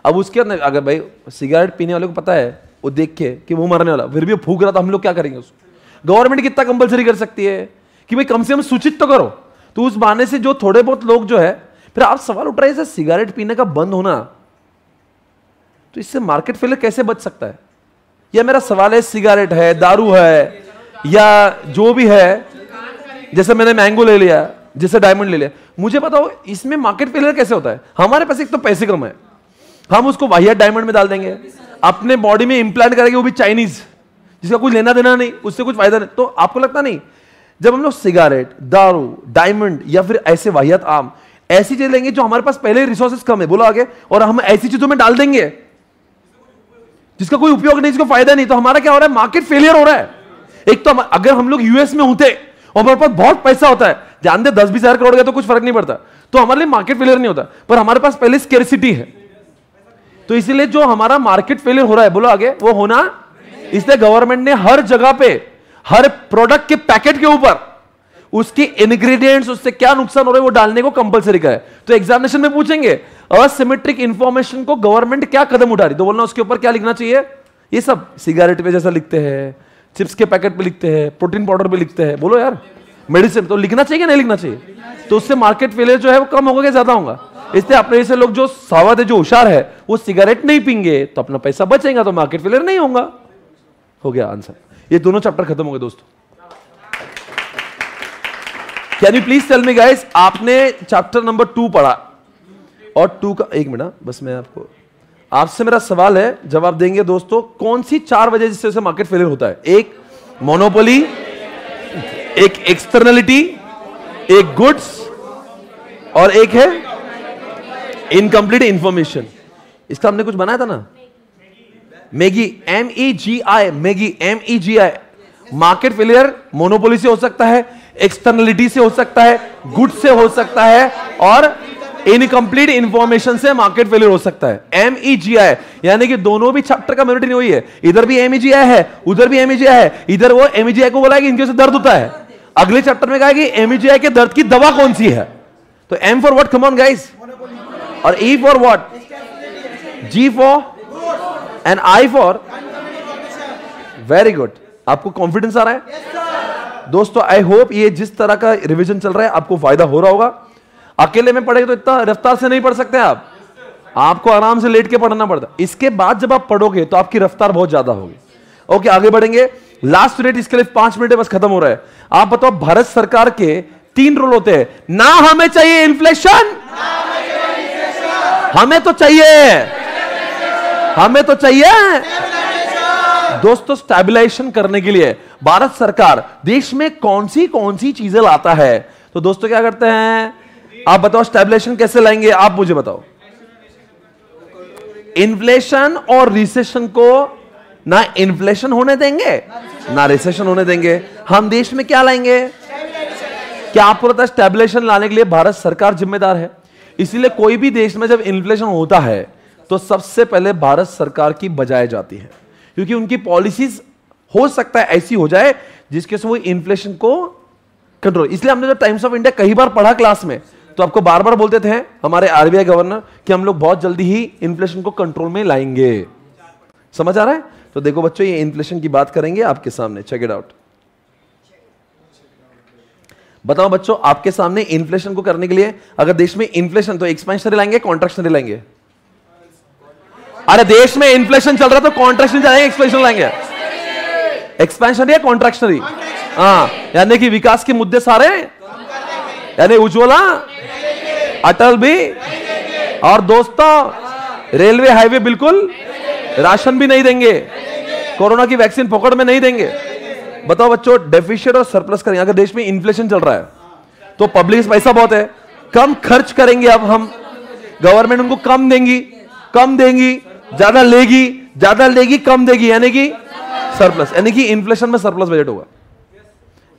अब उसके अंदर अगर भाई सिगरेट पीने वाले को पता है, वो देख के कि वो मरने वाला, फिर भी फूक रहा था, हम लोग क्या करेंगे उसको? गवर्नमेंट कितना कंपलसरी कर सकती है कि भाई कम से कम सूचित तो करो। तो उस बहाने से जो थोड़े बहुत लोग जो है, फिर आप सवाल उठ रहे हैं सिगरेट पीने का बंद होना, तो इससे मार्केट फेलियर कैसे बच सकता है? या मेरा सवाल है, सिगरेट है, दारू है, या जो भी है, जैसे मैंने मैंगो ले लिया, जैसे डायमंड ले लिया, मुझे बताओ इसमें मार्केट फेलियर कैसे होता है? हमारे पास एक तो पैसे कम है, हम उसको वाहियात डायमंड में डाल देंगे, अपने बॉडी में इंप्लांट करेंगे, वो भी चाइनीज, जिसका कोई लेना देना नहीं, उससे कुछ फायदा नहीं। तो आपको लगता नहीं, जब हम लोग सिगरेट, दारू, डायमंड या फिर ऐसे वाहियात आम ऐसी चीज लेंगे जो हमारे पास पहले रिसोर्सेज कम है, बोलो आगे, और हम ऐसी चीजों में डाल देंगे जिसका कोई उपयोग नहीं, जिसका फायदा नहीं, तो हमारा क्या हो रहा है? मार्केट फेलियर हो रहा है। एक तो अगर हम लोग यूएस में होते और हमारे पास बहुत पैसा होता है, ध्यान दे 10-20 हजार करोड़ का तो कुछ फर्क नहीं पड़ता, तो हमारे लिए मार्केट फेलियर नहीं होता, पर हमारे पास पहले स्केर्सिटी है, तो इसलिए जो हमारा मार्केट फेलियर हो रहा है, बोलो आगे, वो होना। इसलिए गवर्नमेंट ने हर जगह पे, हर प्रोडक्ट के पैकेट के ऊपर उसके इंग्रेडिएंट्स, उससे क्या नुकसान हो रहा है वो डालने को कंपलसरी करा है। तो एग्जामिनेशन में पूछेंगे असिमेट्रिक इंफॉर्मेशन को गवर्नमेंट क्या कदम उठा रही, तो बोलना उसके ऊपर क्या लिखना चाहिए। ये सब सिगरेट पे जैसा लिखते हैं, चिप्स के पैकेट पे लिखते हैं, प्रोटीन पाउडर पे लिखते हैं, बोलो यार, मेडिसिन तो लिखना चाहिए, नहीं लिखना चाहिए? तो उससे मार्केट फेलियर जो है वो कम होगा क्या ज्यादा होगा? इसलिए अपने जैसे लोग जो सावध है, जो होशियार है, वो सिगरेट नहीं पीएंगे तो अपना पैसा बचेगा, तो मार्केट फेलियर नहीं होगा। हो गया आंसर। ये दोनों चैप्टर खत्म हो गए दोस्तों। Can you please tell me guys, आपने चैप्टर नंबर 2 पढ़ा और 2 का, एक मिनट बस, मैं आपसे मेरा सवाल है, जवाब देंगे दोस्तों। कौन सी 4 वजह जिससे मार्केट फेलियर होता है? एक मोनोपोली, एक एक्सटर्नलिटी, एक गुड्स, और एक है इनकम्प्लीट इंफॉर्मेशन। इसका हमने कुछ बनाया था ना, Maggi, MEGI, Maggi, MEGI। Market failure monopoly से हो सकता है, एक्सटर्नलिटी से हो सकता है, गुड्स से हो सकता है, और इनकम्प्लीट इंफॉर्मेशन से मार्केट फेलियर हो सकता है। MEGI यानी कि दोनों भी चैप्टर का मेरिट नहीं हुई है, इधर भी MEGI है उधर भी MEGI है। इधर वो MEGI को बोला कि इनके से दर्द होता है, अगले चैप्टर में कहा कि MEGI के दर्द की दवा कौन सी है। तो M for what, come on guys, और E for what, G for and I for. Very good, आपको कॉन्फिडेंस आ रहा है दोस्तों। आई होप ये जिस तरह का रिवीजन चल रहा है आपको फायदा हो रहा होगा। अकेले में पढ़ेंगे तो इतना रफ्तार से नहीं पढ़ सकते आप, आपको आराम से लेट के पढ़ना पड़ता। इसके बाद जब आप पढ़ोगे तो आपकी रफ्तार बहुत ज्यादा होगी। ओके, आगे बढ़ेंगे। लास्ट मिनट इसके लिए 5 मिनट बस, खत्म हो रहा है। आप बताओ, भारत सरकार के 3 रूल होते हैं। ना हमें चाहिए इन्फ्लेशन, हमें तो चाहिए, हमें तो चाहिए दोस्तों स्टेबलाइजेशन करने के लिए भारत सरकार देश में कौन सी चीजें लाता है। तो दोस्तों क्या करते हैं, आप बताओ स्टेबलाइजेशन कैसे लाएंगे, आप मुझे बताओ। इन्फ्लेशन और रिसेशन को ना इन्फ्लेशन होने देंगे ना रिसेशन होने देंगे। हम देश में क्या लाएंगे, क्या आपको पता है स्टेबलाइजेशन लाने के लिए भारत सरकार जिम्मेदार है। इसीलिए कोई भी देश में जब इन्फ्लेशन होता है तो सबसे पहले भारत सरकार की बजाई जाती है, क्योंकि उनकी पॉलिसीज हो सकता है ऐसी हो जाए जिसके से वो इन्फ्लेशन को कंट्रोल। इसलिए हमने जब टाइम्स ऑफ इंडिया कई बार पढ़ा क्लास में तो आपको बार बार बोलते थे हमारे RBI गवर्नर कि हम लोग बहुत जल्दी ही इन्फ्लेशन को कंट्रोल में लाएंगे। समझ आ रहा है? तो देखो बच्चों, ये इन्फ्लेशन की बात करेंगे आपके सामने, चेक इट आउट। बताओ बच्चों, आपके सामने इन्फ्लेशन को करने के लिए अगर देश में इन्फ्लेशन तो एक्सपेंशनरी लाएंगे कॉन्ट्रैक्शनरी लाएंगे? अरे देश में इन्फ्लेशन चल रहा है तो कॉन्ट्रैक्शन जाएंगे एक्सपेंशन लाएंगे? एक्सपेंशनरी या कॉन्ट्रैक्शनरी? हाँ, यानी कि विकास के मुद्दे सारे, यानी उज्ज्वला, अटल भी, और दोस्तों रेलवे हाईवे बिल्कुल, राशन भी नहीं देंगे, कोरोना की वैक्सीन पकड़ में नहीं देंगे। बताओ बच्चों, डेफिशिएट और सरप्लस करेंगे। अगर देश में इन्फ्लेशन चल रहा है तो पब्लिक पैसा बहुत है, कम खर्च करेंगे। अब हम गवर्नमेंट उनको कम देंगी, ज्यादा लेगी कम देगी, यानी कि सरप्लस, यानी कि इन्फ्लेशन में सरप्लस बजट होगा।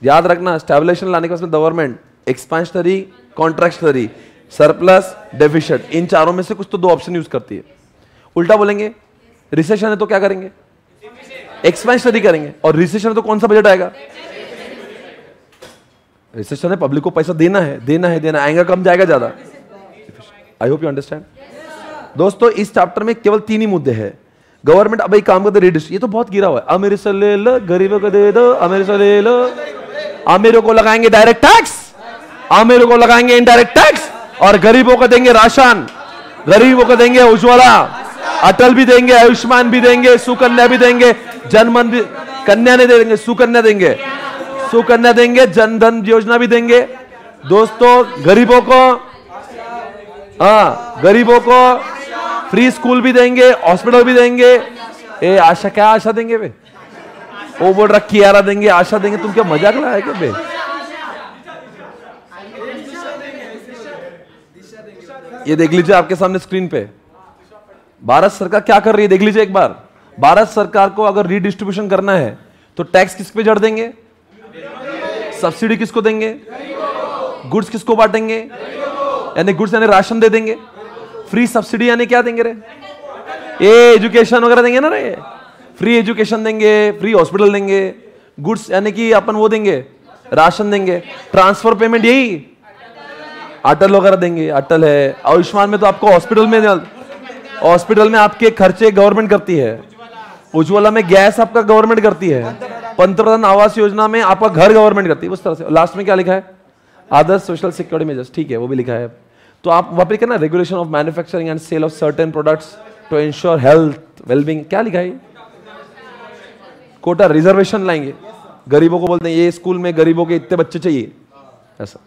याद रखना, स्टेबलाइजेशन लाने का मतलब government expansionary, contractionary, surplus, deficit, इन चारों में से कुछ तो 2 ऑप्शन यूज करती है। उल्टा बोलेंगे, रिसेशन है तो क्या करेंगे, एक्सपेंशनरी करेंगे, और रिसेशन है तो कौन सा बजट आएगा? रिसेशन है पब्लिक को पैसा देना है, आएगा कम जाएगा ज्यादा। आई होप यू अंडरस्टैंड दोस्तों। इस चैप्टर में केवल 3 ही मुद्दे हैं। गवर्नमेंट अब एक काम करते, रिडिस्ट्रीब्यूशन, ये तो बहुत गिरा हुआ है, अमीर से ले लो, गरीबों को दे दो, अमीर से ले लो, अमीरों को लगाएंगे डायरेक्ट टैक्स, अमीरों को लगाएंगे इनडायरेक्ट टैक्स, और गरीबों को देंगे राशन, गरीबों को देंगे उज्ज्वला, अटल भी देंगे, आयुष्मान भी देंगे, सुकन्या भी देंगे, जनमन भी, कन्या नहीं देंगे, सुकन्या देंगे, जनधन योजना भी देंगे। दोस्तों गरीबों को फ्री स्कूल भी देंगे, हॉस्पिटल भी देंगे। ए आशा, क्या आशा देंगे बे? वो बोल रहा कियारा देंगे, आशा देंगे, तुम क्या मजाक लाया क्या बे? ये देख लीजिए आपके सामने स्क्रीन पे भारत सरकार क्या कर रही है, देख लीजिए एक बार। भारत सरकार को अगर रीडिस्ट्रीब्यूशन करना है तो टैक्स किस पे जड़ देंगे, सब्सिडी किसको देंगे, गुड्स किसको बांटेंगे, यानी गुड्स यानी राशन दे देंगे, फ्री सब्सिडी यानी क्या देंगे रे, ये एजुकेशन वगैरह देंगे ना रे, फ्री एजुकेशन देंगे, फ्री हॉस्पिटल देंगे, गुड्स यानी कि अपन वो देंगे, राशन देंगे, ट्रांसफर पेमेंट यही अटल वगैरह देंगे, अटल है, आयुष्मान में तो आपको हॉस्पिटल में आपके खर्चे गवर्नमेंट करती है, उज्ज्वला में गैस आपका गवर्नमेंट करती है, पंतप्रधान आवास योजना में आपका घर गवर्नमेंट करती है, उस तरह से। लास्ट में क्या लिखा है, अदर सोशल सिक्योरिटी मेजर्स, ठीक है वो भी लिखा है। तो आप वहां पर ना, regulation of manufacturing and sale of certain products to ensure health wellbeing, क्या लिखा है, कोटा रिजर्वेशन लाएंगे, गरीबों को बोलते हैं ये स्कूल में गरीबों के इतने बच्चे चाहिए ऐसा,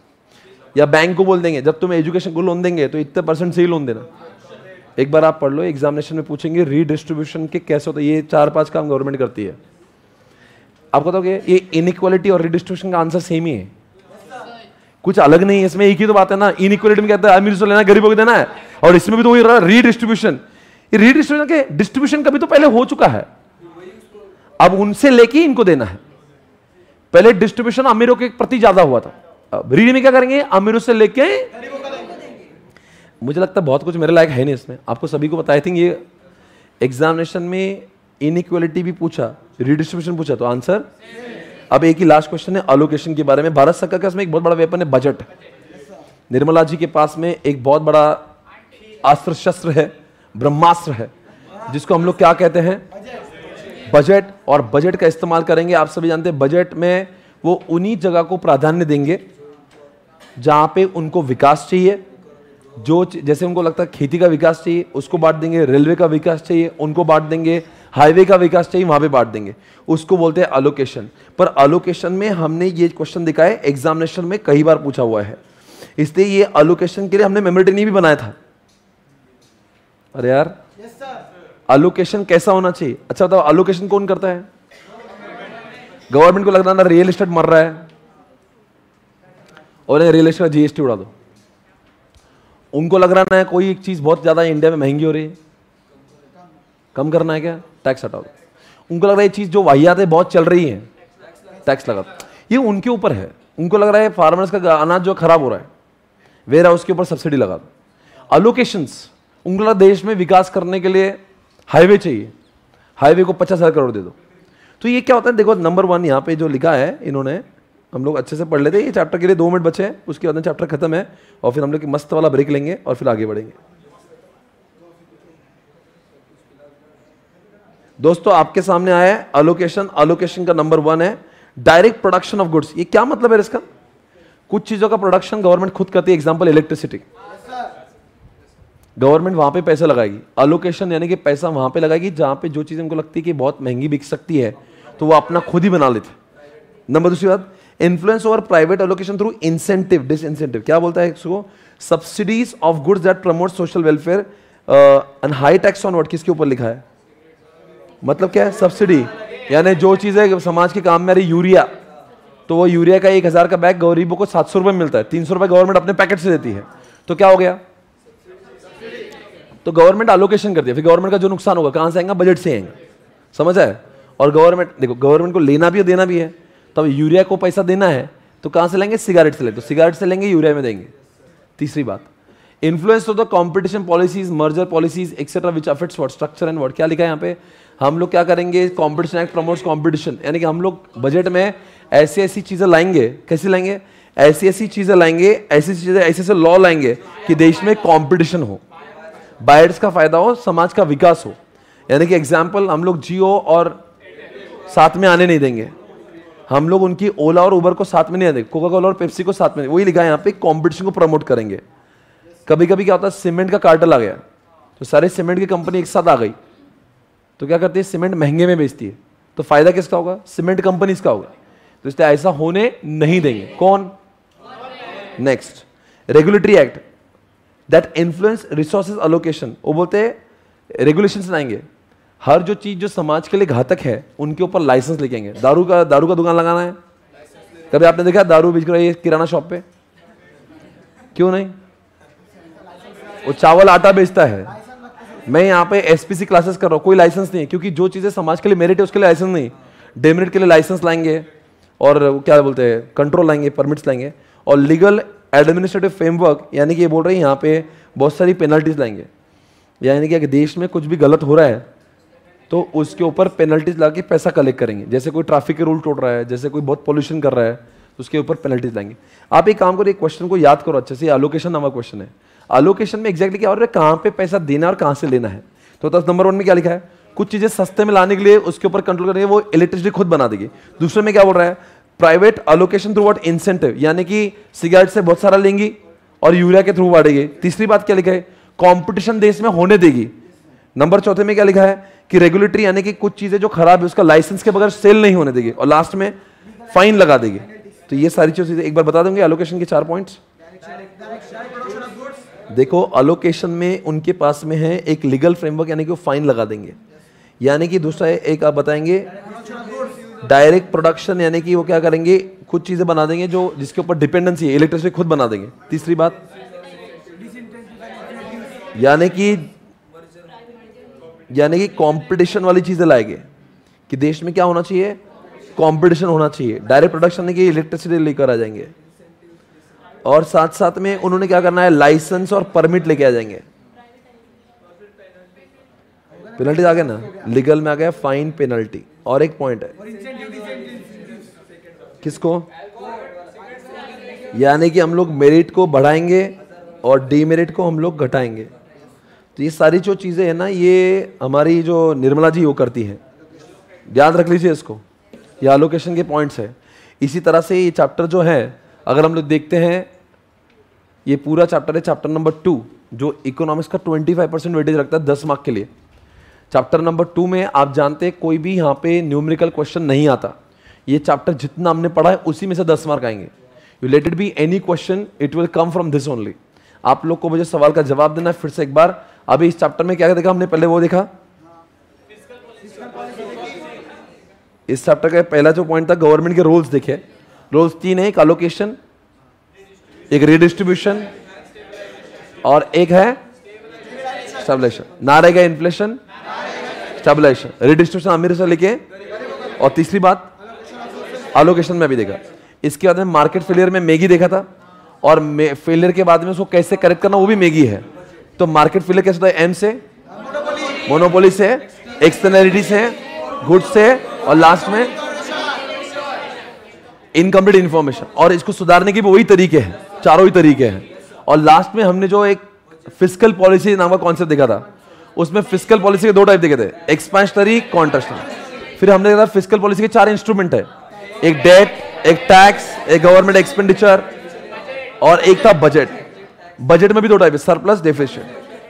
या बैंक को बोल देंगे जब तुम्हें एजुकेशन को लोन देंगे तो इतने % से ही लोन देना। एक बार आप पढ़ लो, एग्जामिनेशन में पूछेंगे रीडिस्ट्रीब्यूशन के कैसे होता है, ये 4-5 काम गवर्नमेंट करती है। आपको बताओगे ये इनइक्वालिटी और रीडिस्ट्रीब्यूशन का आंसर सेम ही है, कुछ अलग नहीं है इसमें, एक ही तो बात है ना। इनइक्वालिटी में कहता है अमीर से लेना गरीबों को देना है, और इसमें भी तो वही रहा रीडिस्ट्रीब्यूशन। रीडिस्ट्रीब्यूशन के डिस्ट्रीब्यूशन कभी तो पहले हो चुका है, अब उनसे लेके इनको देना है। पहले डिस्ट्रीब्यूशन अमीरों के प्रति ज्यादा हुआ था, अब रीड में क्या करेंगे, अमीरों से लेके मुझे लगता है बहुत कुछ मेरे लायक है नहीं इसमें, आपको सभी को पता। आई थिंक ये एग्जामिनेशन में इनइक्वालिटी भी पूछा, रिडिस्ट्रीब्यूशन पूछा, तो आंसर। अब एक ही लास्ट क्वेश्चन है अलोकेशन के बारे में। भारत सरकार का इसमें एक बहुत बड़ा वेपन है बजट। निर्मला जी के पास में एक बहुत बड़ा अस्त्र शस्त्र है, ब्रह्मास्त्र है, जिसको हम लोग क्या कहते हैं, बजट। और बजट का इस्तेमाल करेंगे। आप सभी जानते हैं बजट में वो उन्हीं जगह को प्राधान्य देंगे जहां पे उनको विकास चाहिए। जो जैसे उनको लगता है खेती का विकास चाहिए, उसको बांट देंगे। रेलवे का विकास चाहिए, उनको बांट देंगे। हाईवे का विकास चाहिए, वहां पे बांट देंगे। उसको बोलते हैं अलोकेशन। पर अलोकेशन में हमने ये क्वेश्चन देखा है, एग्जामिनेशन में कई बार पूछा हुआ है, इसलिए ये अलोकेशन के लिए हमने मेमोरी नहीं भी बनाया था। अरे यार, अलोकेशन कैसा होना चाहिए? अच्छा बताओ, अलोकेशन कौन करता है? गवर्नमेंट को लग रहा है ना रियल एस्टेट मर रहा है और रियल एस्टेट का जीएसटी उड़ा दो। उनको लग रहा है कोई एक चीज बहुत ज्यादा इंडिया में महंगी हो रही है, कम करना है, क्या टैक्स हटा दो। उनको लग रहा है ये चीज जो वाहियात है बहुत चल रही है, टैक्स लगा दो। ये उनके ऊपर है। उनको लग रहा है फार्मर्स का अनाज जो खराब हो रहा है, वेयर हाउस के ऊपर सब्सिडी लगा दो। अलोकेशंस, उनको लगा देश में विकास करने के लिए हाईवे चाहिए, हाईवे को 50,000 करोड़ दे दो। तो ये क्या होता है, देखो नंबर 1 यहाँ पे जो लिखा है इन्होंने, हम लोग अच्छे से पढ़ लेते हैं। ये चैप्टर के लिए 2 मिनट बचे हैं, उसके बाद में चैप्टर खत्म है और फिर हम लोग मस्त वाला ब्रेक लेंगे और फिर आगे बढ़ेंगे। दोस्तों आपके सामने आया है अलोकेशन। अलोकेशन का नंबर 1 है डायरेक्ट प्रोडक्शन ऑफ गुड्स। ये क्या मतलब है इसका? कुछ चीजों का प्रोडक्शन गवर्नमेंट खुद करती है। एग्जांपल इलेक्ट्रिसिटी, गवर्नमेंट वहां पे पैसा लगाएगी। अलोकेशन यानी कि पैसा वहां पे लगाएगी जहां पे जो चीज उनको लगती है कि बहुत महंगी बिक सकती है, तो वो अपना खुद ही बना लेते। नंबर दूसरी बात, influence over private allocation through incentive, disincentive. क्या बोलता है इसको? Subsidies of goods that promote social welfare and high tax on what. किसके ऊपर लिखा है? मतलब क्या है? सब्सिडी, यानी जो चीजें समाज के काम में आ रही, यूरिया, तो वो यूरिया का 1,000 का बैग गरीबों को 700 रुपए में मिलता है, 300 रुपए गवर्नमेंट अपने पैकेट से देती है, तो क्या हो गया? तो गवर्नमेंट अलोकेशन करती है। फिर गवर्नमेंट का जो नुकसान होगा कहां से आएगा? बजट से आएगा। समझ आए? और गवर्नमेंट, देखो गवर्नमेंट को लेना भी है देना भी है। तब यूरिया को पैसा देना है तो कहां से लेंगे? सिगरेट से ले, तो सिगरेट से लेंगे, यूरिया में देंगे। तीसरी बात, influence of the competition policies, merger policies etcetera which affects what structure and what. क्या लिखा है यहाँ पे? हम लोग क्या करेंगे? कॉम्पिटिशन एक्ट प्रमोट्स कॉम्पिटिशन, यानी कि हम लोग बजट में ऐसी ऐसी चीजें लाएंगे। कैसी लाएंगे? ऐसी ऐसी चीजें लाएंगे, ऐसी चीजें, ऐसे ऐसे लॉ लाएंगे कि देश में कॉम्पिटिशन हो, बायर्स का फायदा हो, समाज का विकास हो। यानी कि एग्जाम्पल, हम लोग जियो और साथ में आने नहीं देंगे, हम लोग उनकी ओला और उबर को साथ में नहीं आने, कोका कोला और पेप्सी को साथ में, वही लिखा है यहाँ पे, कॉम्पिटिशन को प्रमोट करेंगे। कभी कभी क्या होता है, सीमेंट का कार्टेल आ गया तो सारे सीमेंट की कंपनी एक साथ आ गई, तो क्या करती है? सीमेंट महंगे में बेचती है, तो फायदा किसका होगा? सीमेंट कंपनीज का होगा। तो इसलिए ऐसा होने नहीं देंगे। कौन? Next, regulatory act that influence resources allocation. वो बोलते हैं रेगुलेशंस लाएंगे, हर जो चीज जो समाज के लिए घातक है उनके ऊपर लाइसेंस लेके आएंगे। दारू का दुकान लगाना है, कभी आपने देखा दारू बेच रही है किराना शॉप पे? क्यों नहीं? वो चावल आटा बेचता है। मैं यहाँ पे एसपीसी क्लासेस कर रहा हूँ, कोई लाइसेंस नहीं है, क्योंकि जो चीजें समाज के लिए मेरिट है उसके लिए लाइसेंस नहीं। डेमेरिट के लिए लाइसेंस लाएंगे और क्या बोलते हैं, कंट्रोल लाएंगे, परमिट्स लाएंगे। और लीगल एडमिनिस्ट्रेटिव फ्रेमवर्क, यानी कि ये बोल रहे हैं यहाँ पे बहुत सारी पेनल्टीज लाएंगे। यानी कि अगर देश में कुछ भी गलत हो रहा है तो उसके ऊपर पेनल्टीज ला के पैसा कलेक्ट करेंगे। जैसे कोई ट्रैफिक के रूल तोड़ रहा है, जैसे कोई बहुत पोल्यूशन कर रहा है, तो उसके ऊपर पेनल्टीज लाएंगे। आप एक काम करो, एक क्वेश्चन को याद करो अच्छे से। अलोकेशन नामक क्वेश्चन है। अलोकेशन में एग्जैक्टली क्या हो रहा है, कहाँ पे पैसा देना है और कहाँ से लेना है। तो नंबर 1 में क्या लिखा है? कुछ चीजें सस्ते में लाने के लिए उसके ऊपर कंट्रोल करेंगे, वो इलेक्ट्रिसिटी खुद बना देगी। दूसरे में क्या बोल रहा है? Private allocation through what? Incentive, यानी कि सिगरेट से बहुत सारा लेंगी और यूरिया के थ्रू बांटेगी। तीसरी बात क्या लिखा है? कंपटीशन देश में होने देगी। नंबर 4 में क्या लिखा है? कि रेगुलेटरी, यानी कि कुछ चीजें जो खराब है उसका लाइसेंस के बगैर सेल नहीं होने देगी। और लास्ट में फाइन लगा देगी। तो ये सारी चीजें एक बार बता दूंगे अलोकेशन के 4 पॉइंट्स। देखो अलोकेशन में उनके पास में है एक लीगल फ्रेमवर्क, यानी कि वो फाइन लगा देंगे। यानी कि दूसरा एक आप बताएंगे डायरेक्ट प्रोडक्शन, यानी कि वो क्या करेंगे, कुछ चीजें बना देंगे जो जिसके ऊपर डिपेंडेंसी है, इलेक्ट्रिसिटी खुद बना देंगे। तीसरी बात, यानी कि कंपटीशन वाली चीजें लाएंगे कि देश में क्या होना चाहिए? कंपटीशन होना चाहिए। डायरेक्ट प्रोडक्शन, यानी कि इलेक्ट्रिसिटी लेकर आ जाएंगे। और साथ साथ में उन्होंने क्या करना है, लाइसेंस और परमिट लेके आ जाएंगे। पेनल्टी आ गया ना, लीगल में आ गया फाइन पेनल्टी। और एक पॉइंट है, किसको, यानी कि हम लोग मेरिट को बढ़ाएंगे और डीमेरिट को हम लोग घटाएंगे। तो ये सारी जो चीजें है ना, ये हमारी जो निर्मला जी वो करती है, याद रख लीजिए इसको, ये एलोकेशन के पॉइंट्स है। इसी तरह से ये चैप्टर जो है, अगर हम लोग देखते हैं, ये पूरा चैप्टर है चैप्टर नंबर 2, जो इकोनॉमिक्स का 25% वेटेज रखता है 10 मार्क के लिए। चैप्टर नंबर 2 में आप जानते हैं कोई भी यहाँ पे न्यूमेरिकल क्वेश्चन नहीं आता। ये चैप्टर जितना हमने पढ़ा है उसी में से 10 मार्क आएंगे। You let it be any question, it will come from this only. आप लोग को मुझे सवाल का जवाब देना है फिर से एक बार। अभी इस चैप्टर में क्या देखा हमने, पहले वो देखा, इस चैप्टर का पहला जो पॉइंट था गवर्नमेंट के रूल्स देखे। रूल्स 3 है, एक एलोकेशन, एक रिडिस्ट्रीब्यूशन और एक है स्टेबलाइजेशन। ना रहेगा इन्फ्लेशन, स्टेबलाइजेशन, रिडिस्ट्रीब्यूशन अमीर से लेके, और तीसरी बात एलोकेशन में भी देखा। इसके बाद में मार्केट फेलियर में मैगी देखा था, और फेलियर के बाद में उसको कैसे करेक्ट करना वो भी मैगी है। तो मार्केट फेलियर कैसे होता है, एम से, मोनोपोली से, एक्सटर्नैलिटी से, गुड्स से, और लास्ट में इनकम्प्लीट इंफॉर्मेशन। और इसको सुधारने के भी वही तरीके हैं, चारों ही तरीके हैं। और लास्ट में हमने जो एक फिस्कल पॉलिसी नाम का कॉन्सेप्ट देखा था, उसमें फिस्कल पॉलिसी के 2 टाइप देखे थे, एक्सपेंशनरी, कॉन्ट्रेक्शनल। फिर हमने देखा फिस्कल पॉलिसी के 4 इंस्ट्रूमेंट है, एक डेट, एक टैक्स, एक गवर्नमेंट एक्सपेंडिचर, और एक था बजट। बजट में भी 2 टाइप है, सरप्लस, डेफिसिट।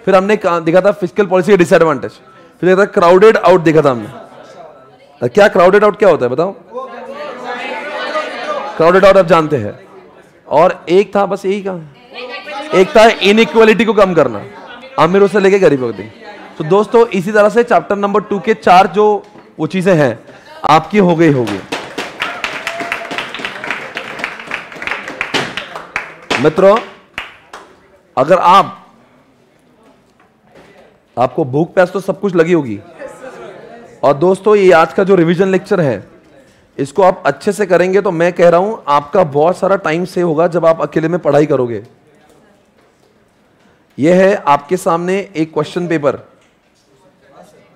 फिर हमने देखा था फिस्कल पॉलिसी के डिसएडवांटेज। फिर देखा था क्राउडेड आउट देखा था हमने। क्या क्राउडेड आउट क्या होता है बताओ? क्राउडेड आउट आप जानते हैं। और एक था, बस यही का, एक था इनइक्वालिटी को कम करना, अमीरों से लेके गरीबों तक। तो दोस्तों इसी तरह से चैप्टर नंबर 2 के 4 जो वो चीजें हैं आपकी हो गई होगी। मित्रों, अगर आपको भूख प्यास तो सब कुछ लगी होगी। और दोस्तों ये आज का जो रिवीजन लेक्चर है, इसको आप अच्छे से करेंगे तो मैं कह रहा हूं आपका बहुत सारा टाइम सेव होगा जब आप अकेले में पढ़ाई करोगे। यह है आपके सामने एक क्वेश्चन पेपर,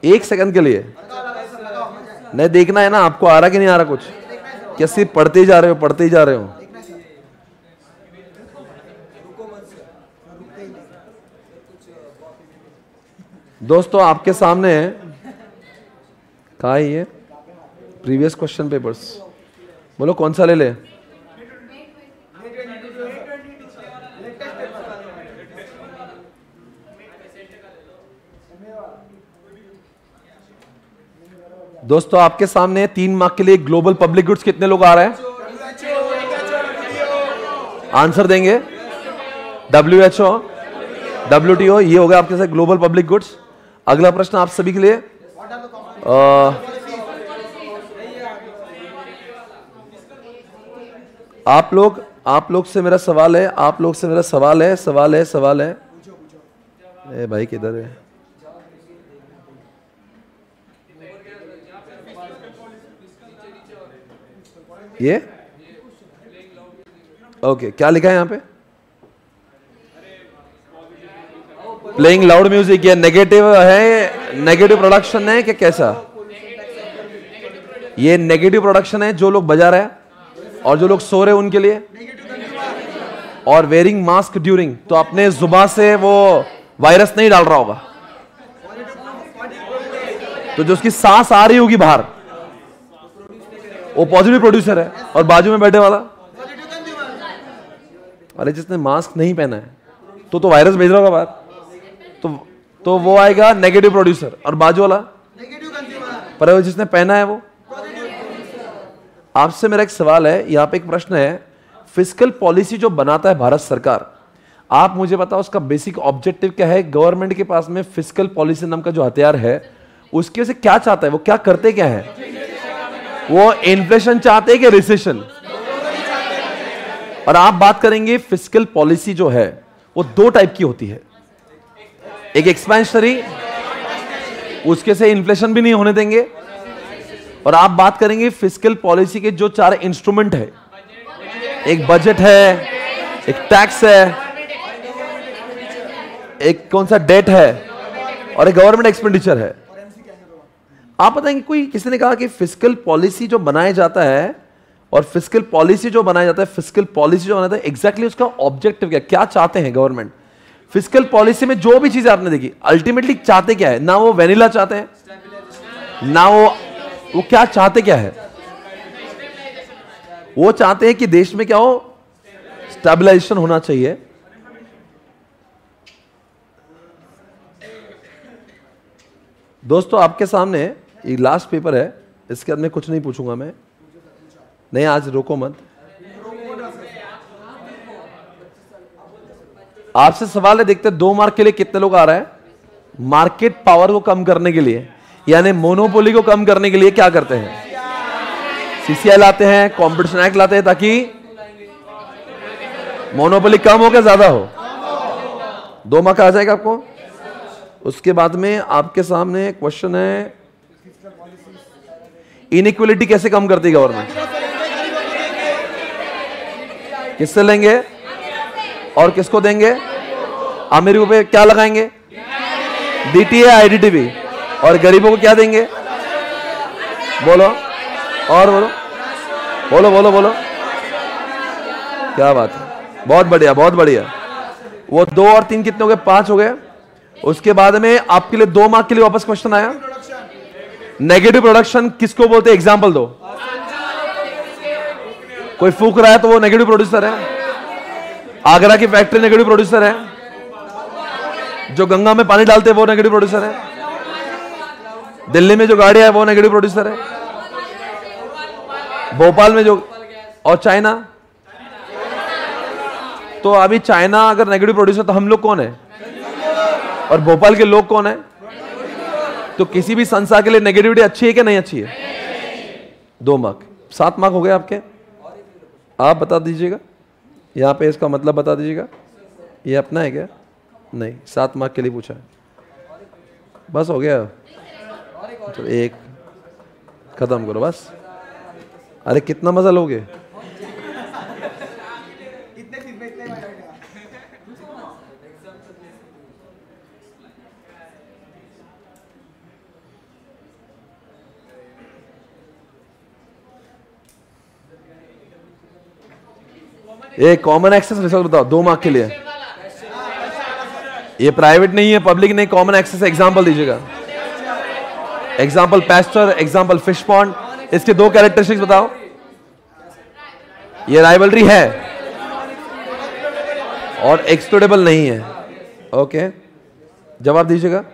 1 सेकंड के लिए नहीं देखना है ना आपको आ रहा कि नहीं आ रहा कुछ, क्या सिर्फ पढ़ते ही जा रहे हो, पढ़ते ही जा रहे हो। दोस्तों आपके सामने है, कहा है ये प्रीवियस क्वेश्चन पेपर्स, बोलो कौन सा ले ले। दोस्तों आपके सामने 3 मार्क के लिए ग्लोबल पब्लिक गुड्स कितने लोग आ रहे हैं, आंसर देंगे। WHO, WTO, ये हो गया आपके साथ ग्लोबल पब्लिक गुड्स। अगला प्रश्न आप सभी के लिए, आप लोग से मेरा सवाल है, सवाल है। ए भाई किधर है? ये ओके, क्या लिखा है यहां पे? Playing loud music. ये नेगेटिव है, नेगेटिव प्रोडक्शन है कि कैसा? ये नेगेटिव प्रोडक्शन है, जो लोग बजा रहे हैं और जो लोग सो रहे हैं उनके लिए। और वेयरिंग मास्क ड्यूरिंग, तो अपने जुबान से वो वायरस नहीं डाल रहा होगा, तो जो उसकी सांस आ रही होगी बाहर वो पॉजिटिव प्रोड्यूसर है। और बाजू में बैठे वाला, अरे जिसने मास्क नहीं पहना है तो वायरस भेज रहा होगा बाहर, तो वो आएगा नेगेटिव प्रोड्यूसर। और बाजू वाला पर जिसने पहना है वो। आपसे मेरा एक सवाल है, यहां पे एक प्रश्न है, फिस्कल पॉलिसी जो बनाता है भारत सरकार, आप मुझे बताओ उसका बेसिक ऑब्जेक्टिव क्या है? गवर्नमेंट के पास में फिस्कल पॉलिसी नाम का जो हथियार है उसकी वजह से क्या चाहता है, वो क्या करते क्या है? वो इन्फ्लेशन चाहते हैं कि रिसेशन? और आप बात करेंगे फिस्कल पॉलिसी जो है वो 2 टाइप की होती है, एक एक्सपेंशनरी, उसके से इन्फ्लेशन भी नहीं होने देंगे। और आप बात करेंगे फिस्कल पॉलिसी के जो 4 इंस्ट्रूमेंट है, एक बजट है, एक टैक्स है, एक कौन सा डेट है, और एक गवर्नमेंट एक्सपेंडिचर है। आप बताएंगे, कोई किसी ने कहा कि फिस्कल पॉलिसी जो बनाया जाता है और फिस्कल पॉलिसी जो बनाया जाता है, फिस्कल पॉलिसी जो बनाया जाता है, एग्जैक्टली उसका ऑब्जेक्टिव क्या चाहते हैं गवर्नमेंट? फिस्कल पॉलिसी में जो भी चीजें आपने देखी, अल्टीमेटली चाहते क्या है? ना वो वेनिला चाहते हैं, ना वो क्या चाहते क्या है? वो चाहते हैं कि देश में क्या हो, स्टेबलाइजेशन होना चाहिए। दोस्तों आपके सामने ये लास्ट पेपर है, इसके अंदर कुछ नहीं पूछूंगा मैं, नहीं आज रोको मत। आपसे सवाल है, देखते 2 मार्क के लिए कितने लोग आ रहा है। मार्केट पावर को कम करने के लिए, यानी मोनोपोली को कम करने के लिए क्या करते हैं? सीसीआई लाते हैं, कॉम्पिटिशन एक्ट लाते हैं, ताकि मोनोपोली कम हो क्या ज्यादा हो। 2 मार्क आ जाएगा आपको। उसके बाद में आपके सामने क्वेश्चन है, इनइक्वलिटी कैसे कम करती है गवर्नमेंट? किससे लेंगे और किसको देंगे? अमीरों पे क्या लगाएंगे? डीटीए, आईडीटीवी, और गरीबों को क्या देंगे? बोलो और बोलो बोलो बोलो बोलो। क्या बात है, बहुत बढ़िया बहुत बढ़िया। वो 2 और 3 कितने हो गए? 5 हो गए। उसके बाद में आपके लिए 2 मार्क के लिए वापस क्वेश्चन आया, नेगेटिव प्रोडक्शन किसको बोलते हैं? एग्जाम्पल दो। कोई फूक रहा है तो वो नेगेटिव प्रोड्यूसर है। आगरा की फैक्ट्री नेगेटिव प्रोड्यूसर है, जो गंगा में पानी डालते हैं वो नेगेटिव प्रोड्यूसर है, दिल्ली में जो गाड़ियां है वो नेगेटिव प्रोड्यूसर है, भोपाल में जो, और चाइना। तो अभी चाइना अगर नेगेटिव प्रोड्यूसर तो हम लोग कौन है? और भोपाल के लोग कौन है? तो किसी भी संस्था के लिए नेगेटिविटी अच्छी है कि नहीं अच्छी है? 2 मार्क, 7 मार्क हो गए आपके। आप बता दीजिएगा यहां पे, इसका मतलब बता दीजिएगा। ये अपना है क्या? नहीं, 7 मार्क के लिए पूछा है, बस हो गया। तो 1 खत्म करो बस। अरे कितना मजा लोगे? ये कॉमन एक्सेस रिसोर्स बताओ, 2 मार्क के लिए। ये प्राइवेट नहीं है, पब्लिक नहीं, कॉमन एक्सेस। एग्जांपल दीजिएगा। Example pasture, example fish pond. इसके 2 कैरेक्टरिस्टिक्स बताओ। ये राइवलरी है और एक्सप्लोरेबल नहीं है। ओके, जवाब दीजिएगा।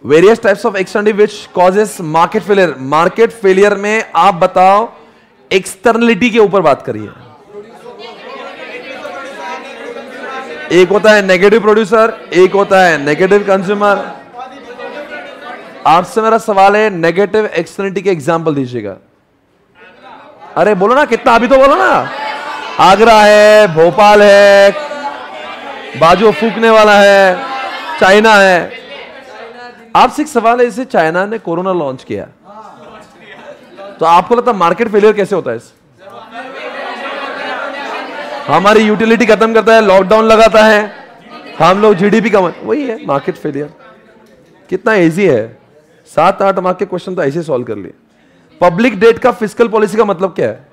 Various types of externality which causes market failure. Market failure में आप बताओ, एक्सटर्नलिटी के ऊपर बात करिए। एक होता है नेगेटिव प्रोड्यूसर, एक होता है नेगेटिव कंज्यूमर। आपसे मेरा सवाल है, नेगेटिव एक्सटर्नलिटी के एग्जांपल दीजिएगा। अरे बोलो ना, कितना अभी तो बोलो ना। आगरा है, भोपाल है, बाजू फूकने वाला है, चाइना है। आपसे एक सवाल है, जैसे चाइना ने कोरोना लॉन्च किया, तो आपको लगता है मार्केट फेलियर कैसे होता है? हमारी यूटिलिटी खत्म करता है, लॉकडाउन लगाता है, हम लोग जीडीपी कम, वही है मार्केट फेलियर। कितना इजी है, 7-8 मार्क के क्वेश्चन तो ऐसे सॉल्व कर लिए। पब्लिक डेट का फिस्कल पॉलिसी का मतलब क्या है?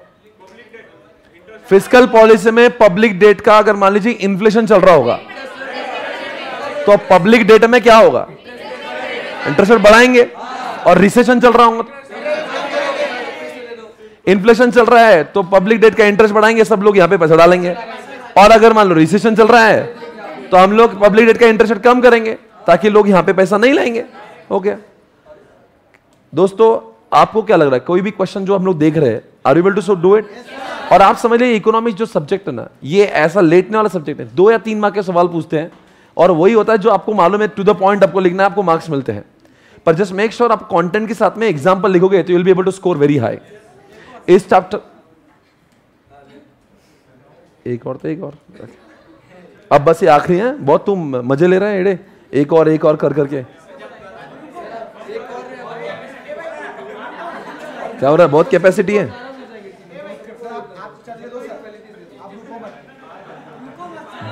फिस्कल पॉलिसी में पब्लिक डेट का, अगर मान लीजिए इन्फ्लेशन चल रहा होगा, तो पब्लिक डेट में क्या होगा? इंटरेस्ट रेट बढ़ाएंगे। और रिसेशन चल रहा होगा, इन्फ्लेशन चल रहा है, तो पब्लिक डेट का इंटरेस्ट बढ़ाएंगे, सब लोग यहां पे पैसा डालेंगे। और अगर मान लो रिसेशन चल रहा है, तो हम लोग पब्लिक डेट का इंटरेस्ट रेट कम करेंगे, ताकि लोग यहां पे पैसा नहीं लाएंगे। हो गया। दोस्तों आपको क्या लग रहा है, कोई भी क्वेश्चन जो हम लोग देख रहे हैं, are you able to do it? और आप समझ लीजिए, इकोनॉमिक्स जो सब्जेक्ट है ना, ये ऐसा लेटने वाला सब्जेक्ट है। 2 या 3 मार्क के सवाल पूछते हैं, और वही होता है जो आपको मालूम है, टू द पॉइंट आपको लिखना है, आपको मार्क्स मिलते हैं। पर जस्ट मेक श्योर आप कंटेंट के साथ में एग्जांपल लिखोगे, तो you will be able to score very high. इस चैप्टर एक और, तो एक और, अब बस ये आखिरी है। बहुत तुम मजे ले रहे हैं एड़े, एक और कर करके। क्या हो रहा है? बहुत कैपेसिटी है।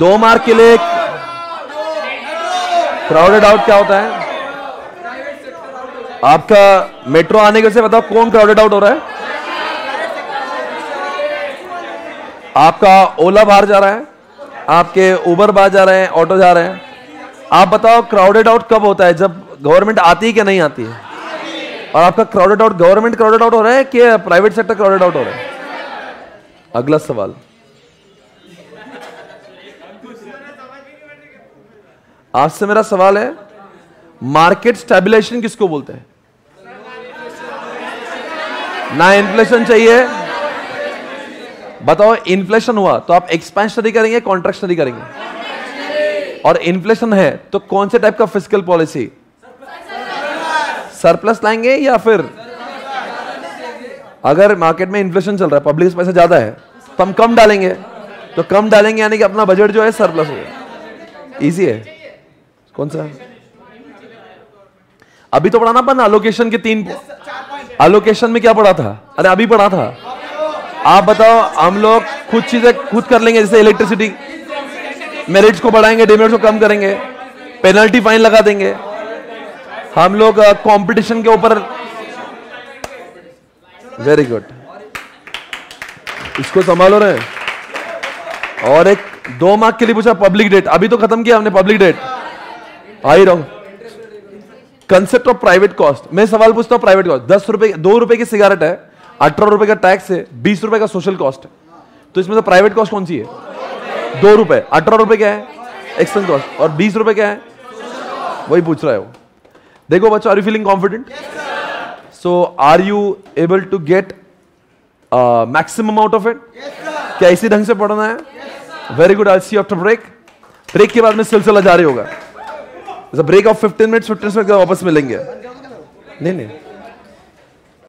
2 मार्क के लिए क्राउडेड आउट क्या होता है? आपका मेट्रो आने के से बताओ कौन क्राउडेड आउट हो रहा है? आपका ओला बाहर जा रहा है, आपके उबर बाहर जा रहे हैं, ऑटो जा रहे हैं। आप बताओ क्राउडेड आउट कब होता है? जब गवर्नमेंट आती है कि नहीं आती है? और आपका crowded out government crowded out हो रहा है कि प्राइवेट सेक्टर क्राउडेड आउट हो रहा है? अगला सवाल, आपसे मेरा सवाल है, मार्केट स्टेबलाइजेशन किसको बोलते हैं? ना इन्फ्लेशन चाहिए, बताओ इन्फ्लेशन हुआ तो आप एक्सपेंशनरी करेंगे कॉन्ट्रैक्शनरी करेंगे? और इन्फ्लेशन है तो कौन से टाइप का फिस्कल पॉलिसी? सरप्लस लाएंगे या फिर अगर मार्केट में इन्फ्लेशन चल रहा है, पब्लिक पैसा ज्यादा है तो हम कम डालेंगे, तो कम डालेंगे यानी कि अपना बजट जो है सरप्लस होगा। इजी है। कौन सा? अभी तो पढ़ा ना अपन एलोकेशन के 3। एलोकेशन में क्या पढ़ा था? अरे अभी पढ़ा था। आप बताओ, हम लोग खुद चीजें खुद कर लेंगे, जैसे इलेक्ट्रिसिटी मेरिट्स को बढ़ाएंगे, डिमेरिट्स को कम करेंगे, पेनल्टी फाइन लगा देंगे। हम लोग कंपटीशन के ऊपर, वेरी गुड, इसको संभालो रहे। और एक 2 मार्क के लिए पूछा पब्लिक डेट, अभी तो खत्म किया हमने पब्लिक डेट। आई रहा हूं कंसेप्ट ऑफ प्राइवेट कॉस्ट। मैं सवाल पूछता हूं, प्राइवेट कॉस्ट 10 रुपए 2 रुपए की सिगरेट है, 18 रुपए का टैक्स है, 20 रुपए का सोशल कॉस्ट है, तो इसमें से प्राइवेट कॉस्ट कौन सी है? 2 रुपए। 18 रुपए क्या है? Expanse cost. और 20 रुपए क्या है? वही पूछ रहा है वो। देखो बच्चों, are you feeling confident? So are you able to get maximum out of it? क्या इसी ढंग से पढ़ना है? Very good. I see you after break. Break के बाद में सिलसिला जारी होगा। ब्रेक ऑफ 15 मिनट्स, 15 मिनट वापस मिलेंगे। नहीं